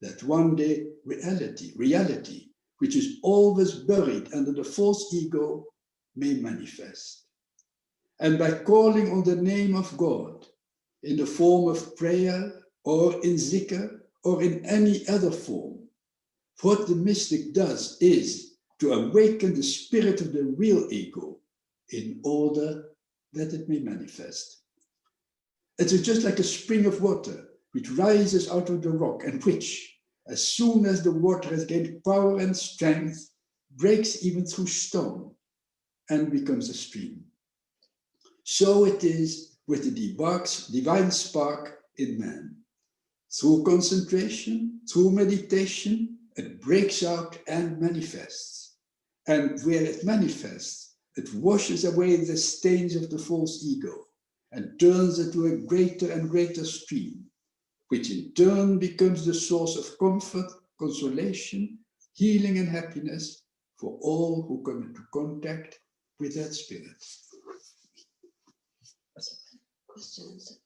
that one day reality, which is always buried under the false ego, may manifest. And by calling on the name of God in the form of prayer or in zikr or in any other form, what the mystic does is to awaken the spirit of the real ego in order that it may manifest. It is just like a spring of water which rises out of the rock and which, as soon as the water has gained power and strength, breaks even through stone and becomes a stream. So it is with the divine spark in man. Through concentration, through meditation, it breaks out and manifests. And where it manifests, it washes away the stains of the false ego and turns it to a greater and greater stream, which in turn becomes the source of comfort, consolation, healing, and happiness for all who come into contact with that spirit. Questions?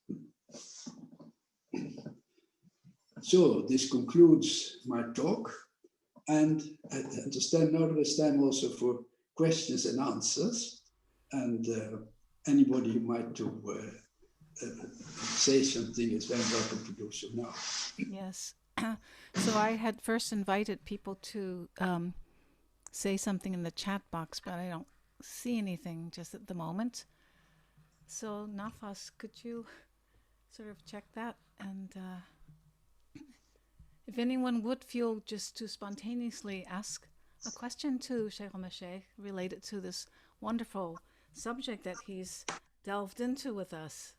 So this concludes my talk, and I understand now there is time also for questions and answers, and anybody who might to say something is very welcome to do so now.
Yes. So I had first invited people to say something in the chat box, but I don't see anything just at the moment. So Nafas, could you sort of check that? And if anyone would feel just to spontaneously ask a question to Shaikh al-Mashayikh related to this wonderful subject that he's delved into with us.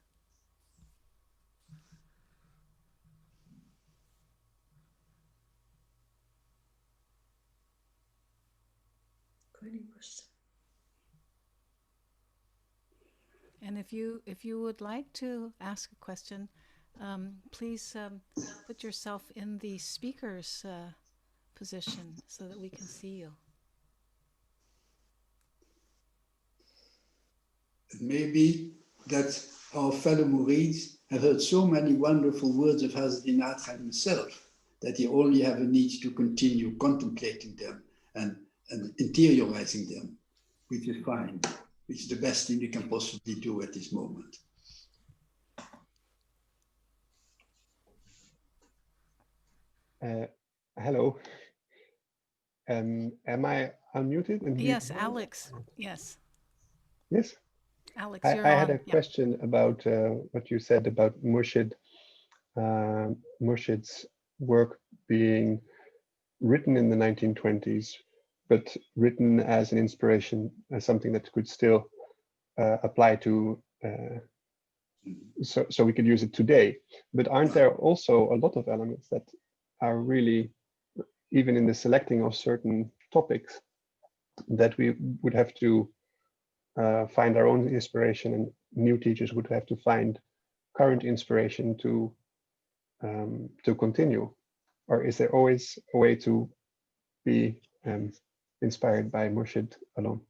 And if you would like to ask a question, please put yourself in the speaker's position so that we can see you.
It may be that our fellow Murids have heard so many wonderful words of Hazrat Natjafi himself that they only have a need to continue contemplating them and interiorizing them, which is fine, which is the best thing we can possibly do at this moment.
Hello. Am I unmuted and mute?
Yes, Alex. Yes,
Yes.
Alex, you're
I had
on.
a
Yeah.
question about what you said about Murshid's work being written in the 1920s, but written as an inspiration, as something that could still apply to, so we could use it today. But aren't there also a lot of elements that are really, even in the selecting of certain topics, that we would have to find our own inspiration, and new teachers would have to find current inspiration to continue? Or is there always a way to be inspired by Murshid alone?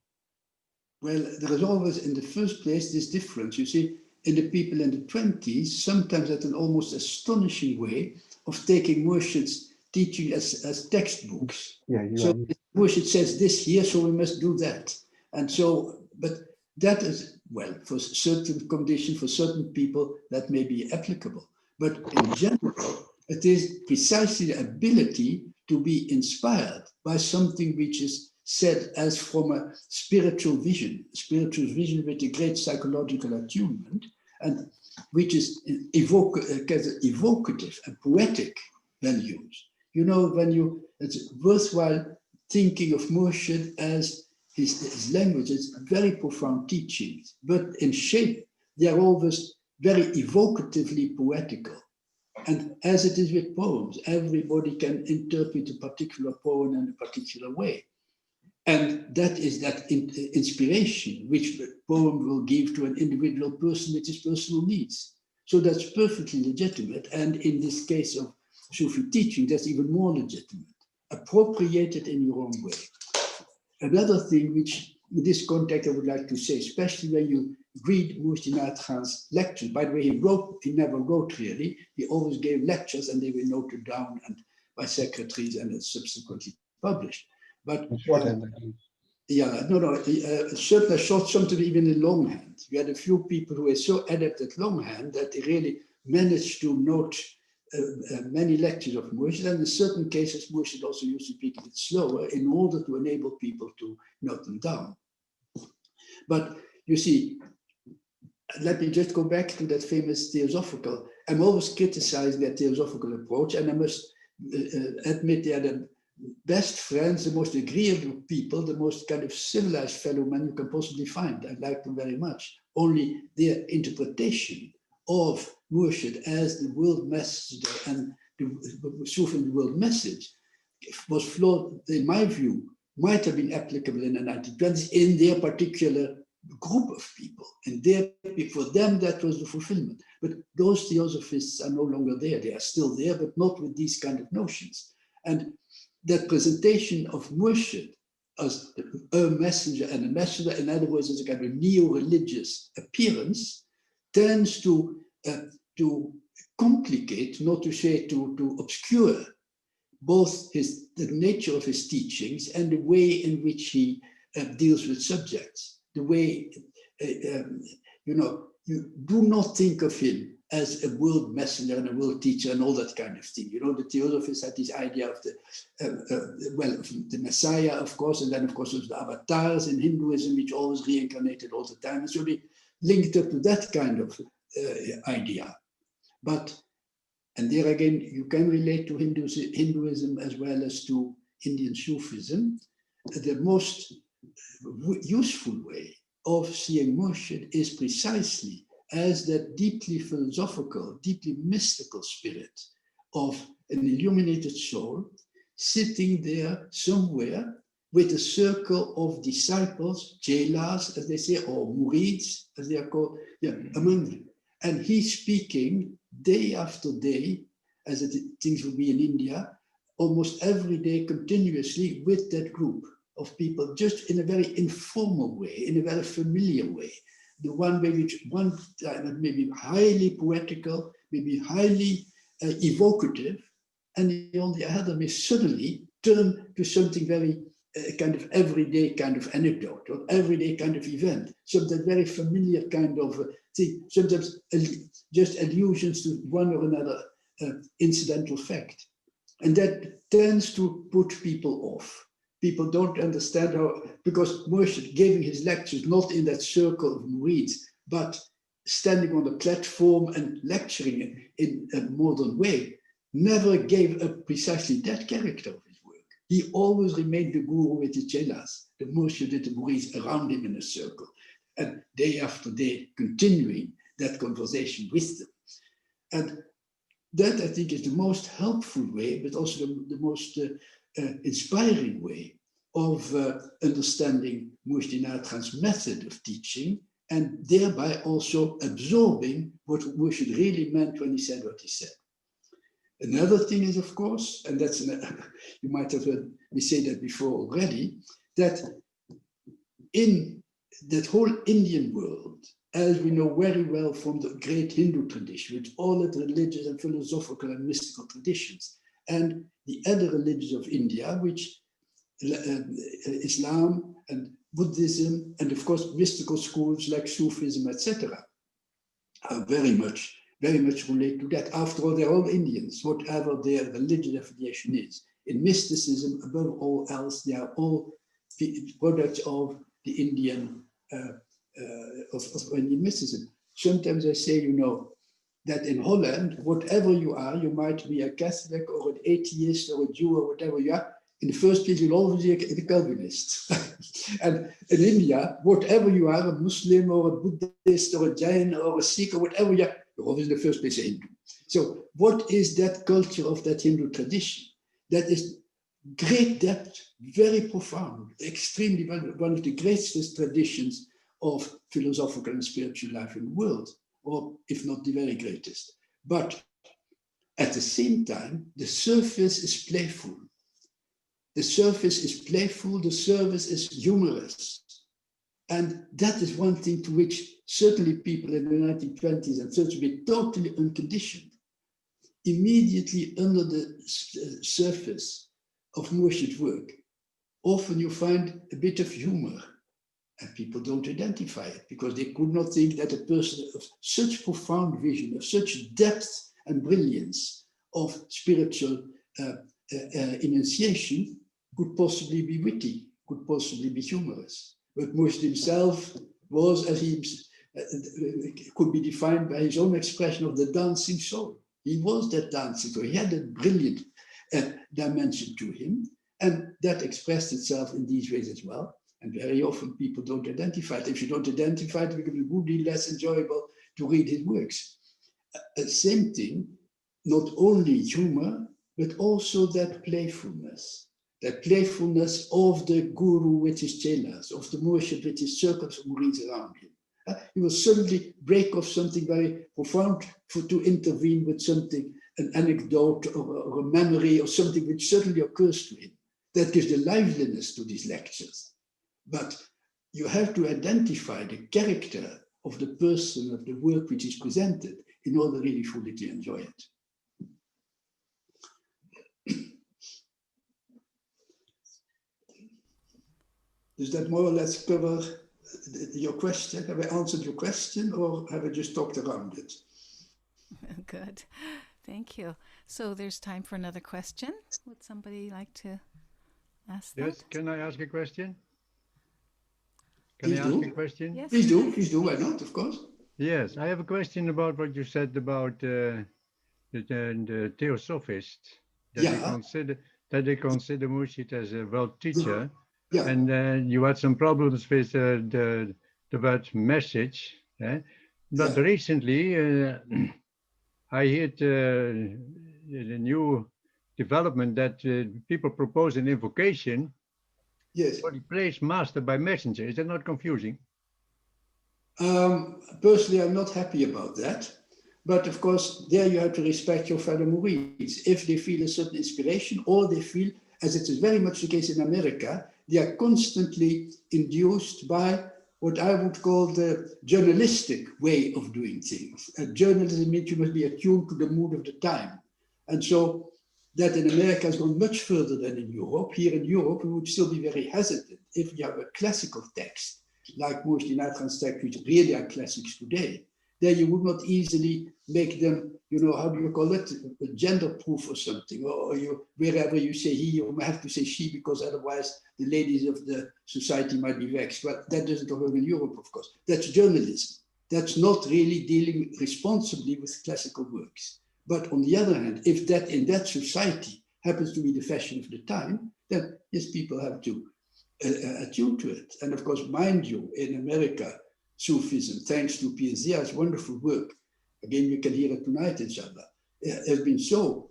Well, there is always, in the first place, this difference. You see, in the people in the 20s, sometimes at an almost astonishing way of taking Murshid's teaching as textbooks.
Yeah,
so Murshid says this here, so we must do that. And so, but that is, well, for certain conditions, for certain people, that may be applicable. But in general, it is precisely the ability to be inspired by something which is said as from a spiritual vision with a great psychological attunement, and which is evocative and poetic values. You know, it's worthwhile thinking of Murshid as his language is very profound teachings, but in shape, they are always very evocatively poetical. And as it is with poems, everybody can interpret a particular poem in a particular way. And that is that inspiration which the poem will give to an individual person with his personal needs. So that's perfectly legitimate. And in this case of Sufi teaching, that's even more legitimate. Appropriate it in your own way. Another thing which, in this context, I would like to say, especially when you read Murshid Khan's lectures. By the way, he never wrote really. He always gave lectures and they were noted down and by secretaries and subsequently published. But
shorthand.
Yeah, no, certainly short, sometimes even in longhand. We had a few people who were so adept at longhand that they really managed to note many lectures of Murshid, and in certain cases, Murshid also used to speak a bit slower in order to enable people to note them down. But you see, let me just go back to that famous theosophical. I'm always criticizing that theosophical approach, and I must admit they are the best friends, the most agreeable people, the most kind of civilized fellow men you can possibly find. I like them very much. Only their interpretation of Murshid as the world messenger and the Sufi and the world message was flawed, in my view, might have been applicable in the 1920s in their particular group of people. And for them, that was the fulfillment. But those theosophists are no longer there. They are still there, but not with these kind of notions. And that presentation of Murshid as a messenger and a messenger, in other words, as a kind of neo-religious appearance, tends to complicate, not to say to obscure, both the nature of his teachings and the way in which he deals with subjects. The way, you do not think of him as a world messenger and a world teacher and all that kind of thing. You know, the Theosophists had this idea of the Messiah, of course, and then, of course, there's the avatars in Hinduism, which always reincarnated all the time. And so they linked up to that kind of idea. But, and there again, you can relate to Hinduism as well as to Indian Sufism. The most useful way of seeing Murshid is precisely as that deeply philosophical, deeply mystical spirit of an illuminated soul sitting there somewhere with a circle of disciples, chelas, as they say, or murids, as they are called, among them. And he's speaking day after day, as things would be in India, almost every day continuously with that group of people, just in a very informal way, in a very familiar way. The one way which one time may be highly poetical, may be highly evocative, and on the other may suddenly turn to something very kind of everyday kind of anecdote or everyday kind of event, something very familiar kind of thing, sometimes just allusions to one or another incidental fact. And that tends to put people off. People don't understand how, because Murshid giving his lectures not in that circle of murids, but standing on the platform and lecturing in a modern way, never gave up precisely that character of his work. He always remained the guru with the chelas, the Murshid and the murids around him in a circle, and day after day continuing that conversation with them. And that, I think, is the most helpful way, but also the most inspiring way of understanding Murshid Natran's method of teaching, and thereby also absorbing what Murshid really meant when he said what he said. Another thing is, of course, and that's, you might have heard me say that before already, that in that whole Indian world, as we know very well from the great Hindu tradition, with all its religious and philosophical and mystical traditions, and the other religions of India, which Islam and Buddhism, and of course mystical schools like Sufism, etc., are very much related to that. After all, they're all Indians, whatever their religious affiliation is. In mysticism, above all else, they are all products of the Indian of Indian mysticism. Sometimes I say, you know, that in Holland, whatever you are, you might be a Catholic or an atheist or a Jew or whatever you are. In the first place, you'll always be a Calvinist. And in India, whatever you are, a Muslim or a Buddhist or a Jain or a Sikh or whatever you are, you're always in the first place a Hindu. So what is that culture of that Hindu tradition? That is great depth, very profound, extremely one of the greatest traditions of philosophical and spiritual life in the world, or if not the very greatest. But at the same time, the surface is playful. The surface is playful, the surface is humorous. And that is one thing to which certainly people in the 1920s and 30s were totally unconditioned. Immediately under the surface of Murshid's work, often you find a bit of humor, and people don't identify it because they could not think that a person of such profound vision, of such depth and brilliance of spiritual enunciation could possibly be witty, could possibly be humorous. But Murshid himself was, as he could be defined by his own expression of the dancing soul. He was that dancing soul. He had that brilliant dimension to him, and that expressed itself in these ways as well. And very often people don't identify it. If you don't identify it, it would be less enjoyable to read his works. Same thing, not only humor, but also that playfulness of the guru with his chelas, of the murshid with his circles of murids around him. He will suddenly break off something very profound to intervene with something, an anecdote or a memory or something which suddenly occurs to him. That gives the liveliness to these lectures. But you have to identify the character of the person, of the work which is presented, in order really fully to enjoy it. Does that more or less cover your question? Have I answered your question, or have I just talked around it?
Good. Thank you. So there's time for another question. Would somebody like to ask that?
Yes, can I ask a question?
Please
Can I ask a question?
Yes.
Please do, why not, of course.
Yes, I have a question about what you said about the Theosophists, that they consider Murshid as a world teacher.
Yeah.
And you had some problems with the word message. But recently, I heard the new development that people propose an invocation for the place master by messenger. Is that not confusing?
Personally, I'm not happy about that. But of course, there you have to respect your fellow murids. If they feel a certain inspiration, or they feel, as it is very much the case in America, they are constantly induced by what I would call the journalistic way of doing things. Journalism means you must be attuned to the mood of the time. And so that in America has gone much further than in Europe. Here in Europe, we would still be very hesitant if you have a classical text, like Murshid Natran's text, which really are classics today. There you would not easily make them, you know, how do you call it, gender proof or something, or you, wherever you say he, you have to say she, because otherwise the ladies of the society might be vexed. Well, that doesn't occur in Europe, of course. That's journalism. That's not really dealing responsibly with classical works. But on the other hand, if that in that society happens to be the fashion of the time, then yes, people have to attune to it. And of course, mind you, in America, Sufism, thanks to Piaget's wonderful work, again, we can hear it tonight, inshallah, has been so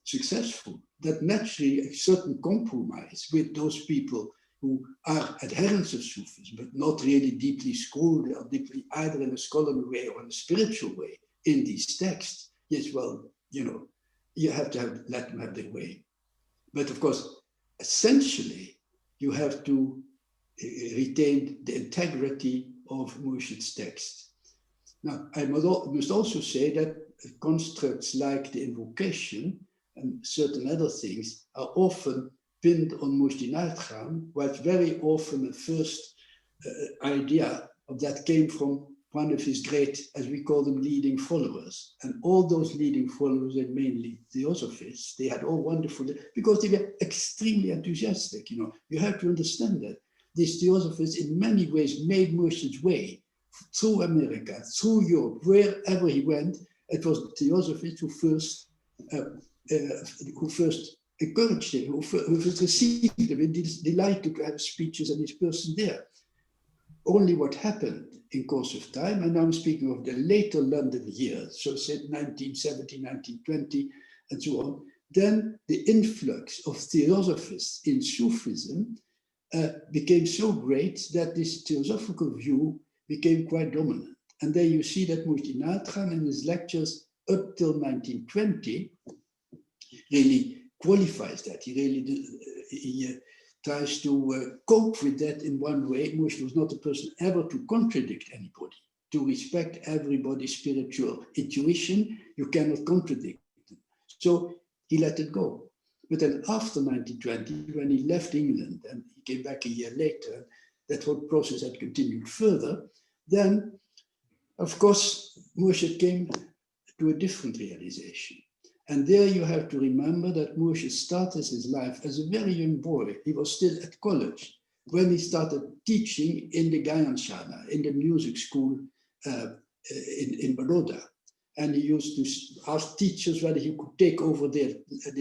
successful that naturally a certain compromise with those people who are adherents of Sufism, but not really deeply schooled or deeply either in a scholarly way or in a spiritual way in these texts. Yes, well, you know, you have to let them have their way. But of course, essentially, you have to retain the integrity of Murshid's text. Now, I must also say that constructs like the invocation and certain other things are often pinned on Murshid Khan, while very often the first idea of that came from one of his great, as we call them, leading followers. And all those leading followers were mainly theosophists. They had all wonderful, because they were extremely enthusiastic. You know, you have to understand that these theosophists in many ways made Murshid's way through America, through Europe, wherever he went. It was the theosophists who first encouraged him, who first received him, and delighted to have speeches and his person there. Only what happened in course of time, and now I'm speaking of the later London years, so said 1970, 1920, and so on, then the influx of theosophists in Sufism became so great that this theosophical view became quite dominant. And there you see that Murshid Khan in his lectures up till 1920 really qualifies that. He really tries to cope with that in one way. Murshid was not a person ever to contradict anybody, to respect everybody's spiritual intuition. You cannot contradict them. So he let it go. But then after 1920, when he left England and he came back a year later, that whole process had continued further, then, of course, Murshid came to a different realization. And there you have to remember that Murshid started his life as a very young boy. He was still at college when he started teaching in the Gayanshala, in the music school in Baroda. And he used to ask teachers whether he could take over their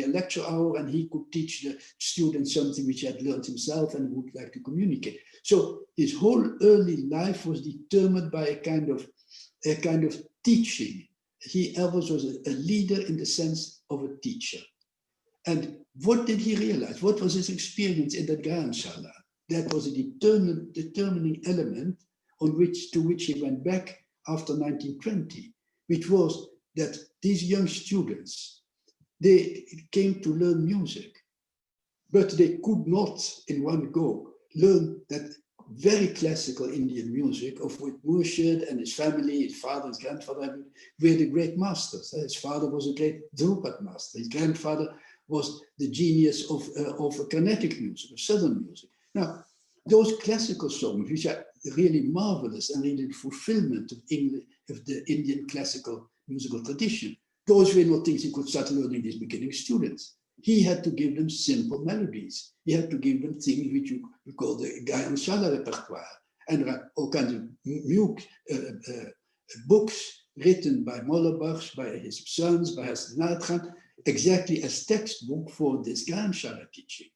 lecture hour, and he could teach the students something which he had learned himself and would like to communicate. So his whole early life was determined by a kind of teaching. He always was a leader in the sense of a teacher. And what did he realize? What was his experience in that Gayanshala? That was a determining element to which he went back after 1920. Which was that these young students, they came to learn music, but they could not in one go learn that very classical Indian music of which Murshid and his family, his father, his grandfather, were the great masters. His father was a great Drupad master. His grandfather was the genius of Carnatic music, of Southern music. Now, those classical songs, which are really marvelous and really the fulfillment of the Indian classical musical tradition, those were not things he could start learning these beginning students. He had to give them simple melodies. He had to give them things which we call the Gayanshala repertoire. And there are all kinds of books written by Mollebachs, by his sons, by Hassan Khan, exactly as textbook for this Gayanshala teaching.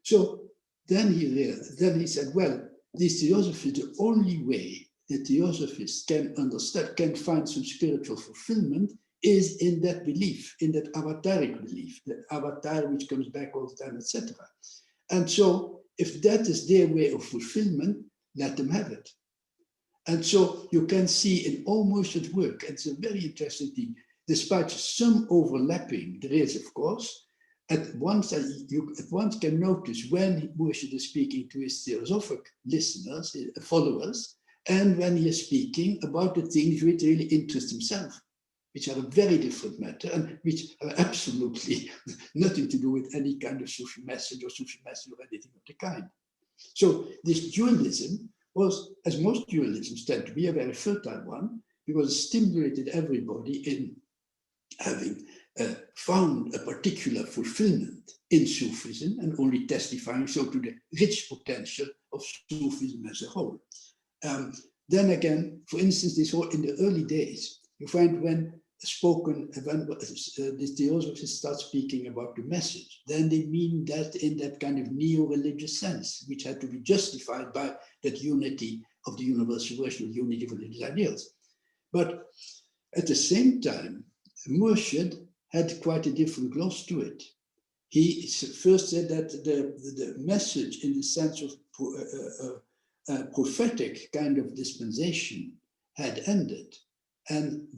So then he said, well, this theosophy, the only way the theosophists can understand, can find some spiritual fulfillment is in that belief, in that avataric belief, the avatar which comes back all the time, etc. And so if that is their way of fulfillment, let them have it. And so you can see in all Murshid's work, and it's a very interesting thing, despite some overlapping, there is, of course, at once you at once can notice when Murshid is speaking to his theosophic listeners, followers, and when he is speaking about the things which really interest himself, which are a very different matter and which are absolutely nothing to do with any kind of Sufi message or anything of the kind. So this dualism was, as most dualisms tend to be, a very fertile one, because it stimulated everybody in having found a particular fulfillment in Sufism and only testifying so to the rich potential of Sufism as a whole. Then again, for instance, this whole in the early days, you find when the theosophists start speaking about the message, then they mean that in that kind of neo-religious sense, which had to be justified by that unity of the universal version of unity of religious ideals. But at the same time, Murshid had quite a different gloss to it. He first said that the message in the sense of prophetic kind of dispensation had ended. And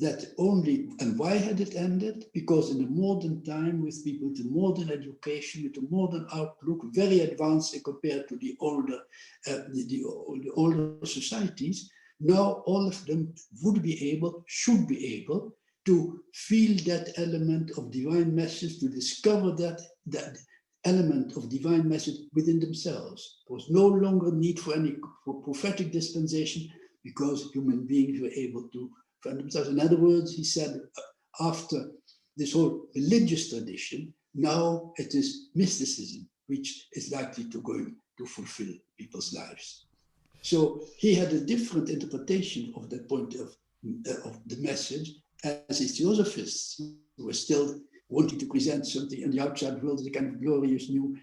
why had it ended? Because in the modern time, with people with the modern education, with the modern outlook, very advanced compared to the older societies, now all of them should be able to feel that element of divine message, to discover that element of divine message within themselves. There was no longer need for any prophetic dispensation because human beings were able to find themselves. In other words, he said, after this whole religious tradition, now it is mysticism which is likely to fulfill people's lives. So he had a different interpretation of that point of the message, as his theosophists who were still wanting to present something in the outside world as a kind of glorious new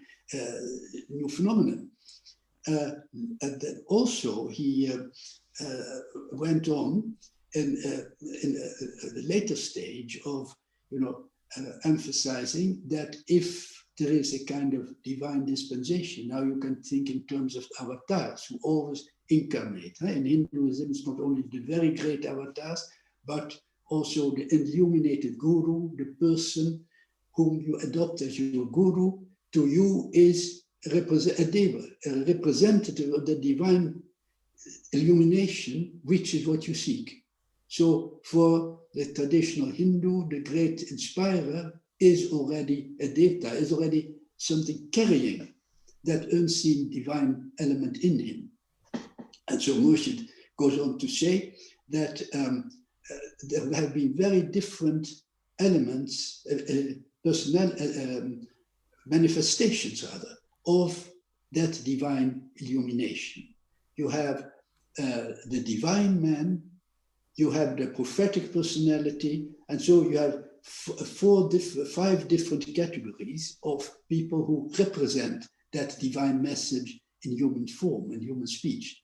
phenomenon. And then also he went on in a later stage of, emphasizing that if there is a kind of divine dispensation, now you can think in terms of avatars who always incarnate. In Hinduism, it's not only the very great avatars, but also the illuminated guru, the person whom you adopt as your guru, to you is a representative of the divine illumination, which is what you seek. So for the traditional Hindu, the great inspirer is already a devta, is already something carrying that unseen divine element in him. And so Murshid goes on to say that there have been very different elements, manifestations rather, of that divine illumination. You have the divine man, you have the prophetic personality, and so you have five different categories of people who represent that divine message in human form, in human speech.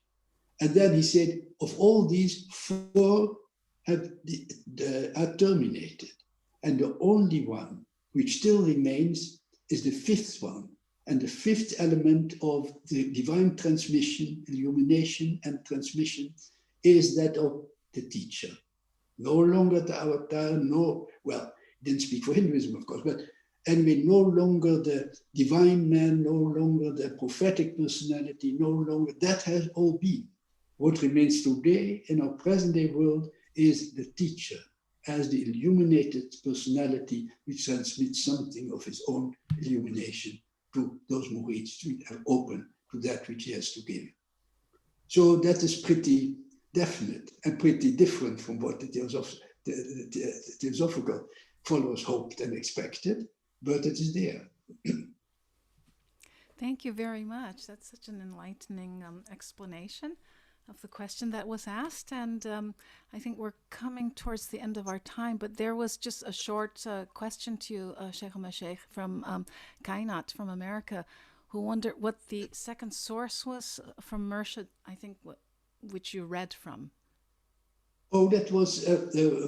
And then he said, of all these, four are terminated. And the only one which still remains is the fifth one. And the fifth element of the divine transmission, illumination and transmission is that of the teacher. No longer the avatar, didn't speak for Hinduism, of course, but anyway, no longer the divine man, no longer the prophetic personality, no longer, that has all been. What remains today in our present day world is the teacher as the illuminated personality which transmits something of his own illumination to those murids who are open to that which he has to give. So that is pretty definite and pretty different from what the theosophical followers hoped and expected, but it is there.
Thank you very much. That's such an enlightening explanation of the question that was asked. And I think we're coming towards the end of our time, but there was just a short question to you, Shaikh mashikh, from Kainat from America, who wondered what the second source was from Murshid, I think, which you read from.
Oh, that was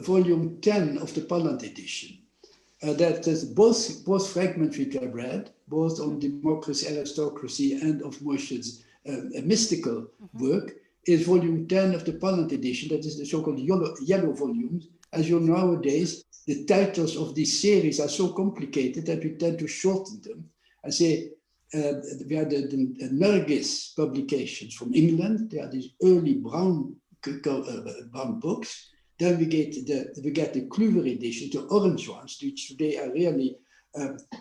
volume 10 of the Palland edition. That is both fragments which I read, both on democracy, aristocracy, and of Murshid's mystical work, is volume 10 of the Palland edition. That is the so-called yellow volumes. As you know, nowadays, the titles of these series are so complicated that we tend to shorten them and say, we had the Nergis publications from England. They are these early brown books. Then we get the Kluwer edition, the orange ones, which today are really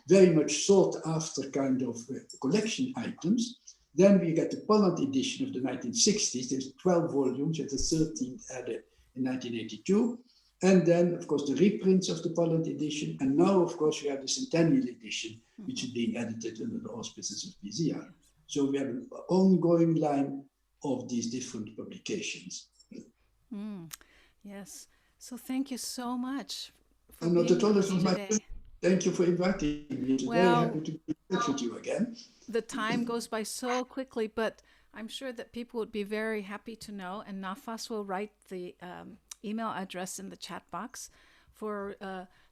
very much sought after kind of collection items. Then we get the Palland edition of the 1960s. There's 12 volumes, and the 13th added in 1982. And then, of course, the reprints of the Poland edition. And now, of course, we have the Centennial edition, which is being edited under the auspices of BZR. So we have an ongoing line of these different publications.
Yes. So thank you so much for
Not
being
at all,
with
it
us
was my
today.
pleasure. Thank you for inviting me. I'm very happy to be in touch with you again.
The time goes by so quickly, but I'm sure that people would be very happy to know, and Nafas will write the email address in the chat box for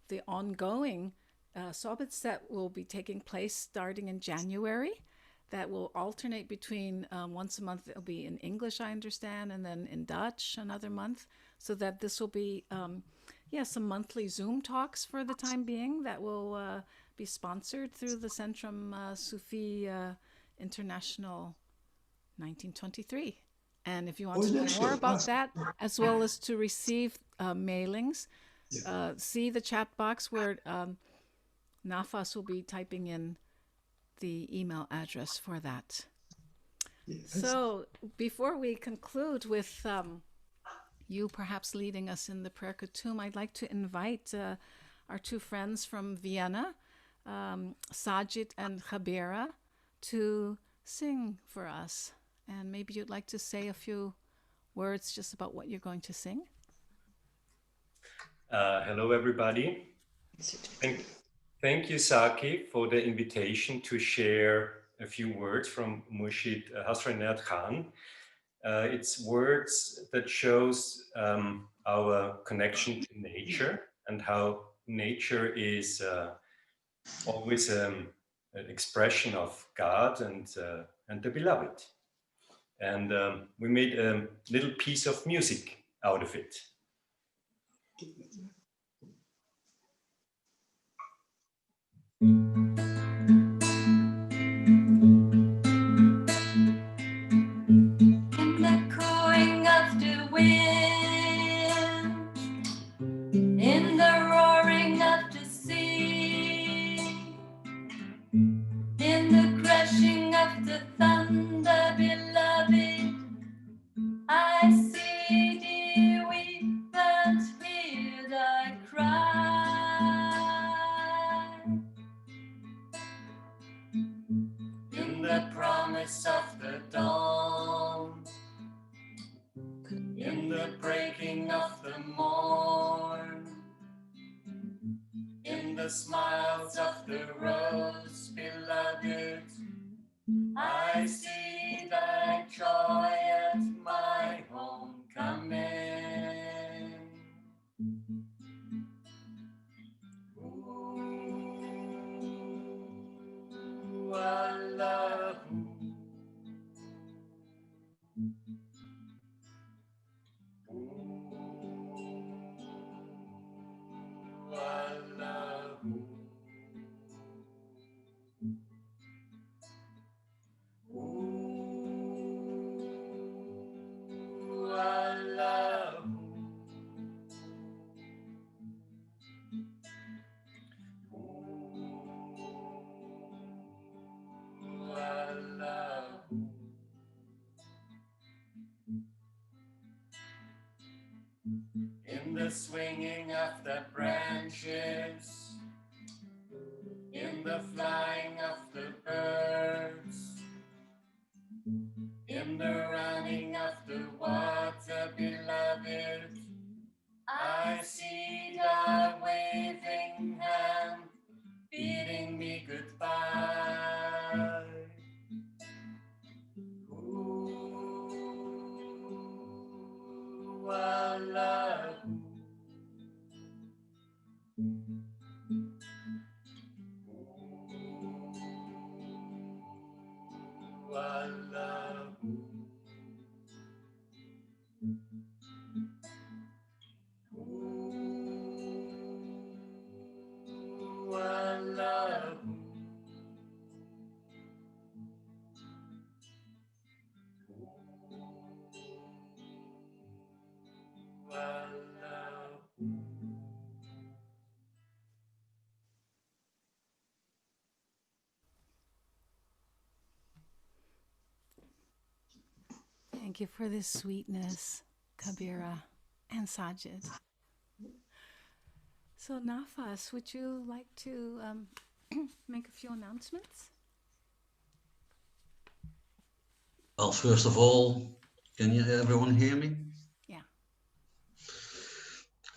the ongoing sohbets that will be taking place starting in January. That will alternate between once a month, it'll be in English, I understand, and then in Dutch another month, so that this will be, some monthly Zoom talks for the time being that will be sponsored through the Centrum Sufi International 1923. And if you want to know more about that, as well as to receive mailings, see the chat box where Nafas will be typing in the email address for that. So before we conclude with you perhaps leading us in the prayer Khatum, I'd like to invite our two friends from Vienna, Sajid and Khabira, to sing for us. And maybe you'd like to say a few words just about what you're going to sing.
Hello, everybody. Thank you, Saki, for the invitation to share a few words from Murshid Mahmood Khan. It's words that shows our connection to nature and how nature is always an expression of God and the beloved. And we made a little piece of music out of it.
In the roaring of the sea, in the crashing of the thunder, beloved, I see thee weep and hear thy cry. In the promise of the dawn, in the breaking of the morn, in the smiles of the rose, beloved, I see thy joy at my homecoming. Ooh, Allahu. In the swinging of the branches, in the flying of the birds, in the running of the water, beloved, I see thy waving hand bidding me goodbye. Ooh, Allahu. Ooh, Allahu. Ooh, Allahu.
Thank you for this sweetness, Khabira. and Sajid. So Nafas, would you like to make a few announcements?
Well, first of all, can everyone hear me?
Yeah.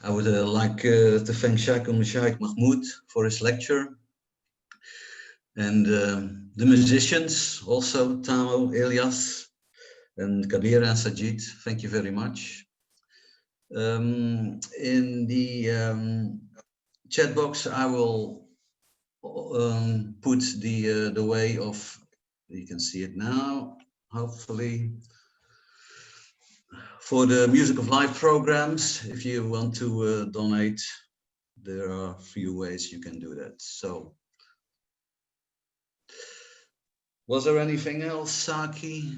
I would like to thank Shaikh and Shaikh Mahmood for his lecture. And the musicians, also Tammo, Ilyas, and Khabira and Sajid, thank you very much. In the chat box, I will put the way of, you can see it now, hopefully, for the Music of Life programs. If you want to donate, there are a few ways you can do that. So, was there anything else, Saki?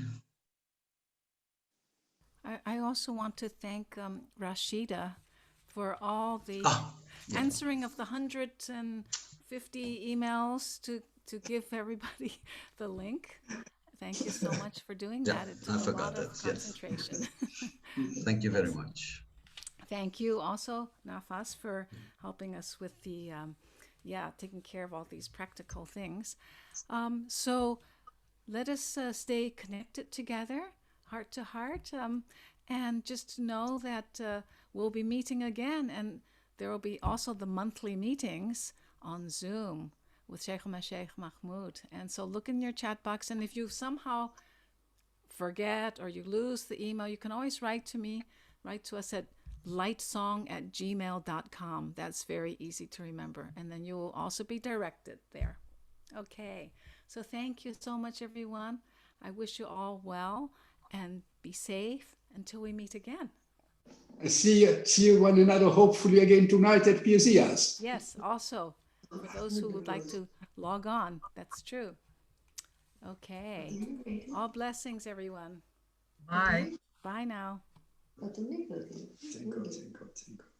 I also want to thank Rashida for all the answering of the 150 emails to give everybody the link. Thank you so much for doing that. It took a lot of concentration.
Yes. Thank you very much.
Thank you also, Nafas, for helping us with the, taking care of all these practical things. So let us stay connected together, heart to heart, and just know that we'll be meeting again. And there will be also the monthly meetings on Zoom with Shaikh Mahmood. And so look in your chat box, and if you somehow forget or you lose the email, you can always write to us at lightsong@gmail.com. That's very easy to remember. And then you will also be directed there. Okay. So thank you so much, everyone. I wish you all well and be safe until we meet again.
See you one another hopefully again tonight at Piazias.
Yes, also for those who would like to log on. That's true. Okay. All blessings, everyone.
Bye.
Bye now.
Thank God, thank God, thank God.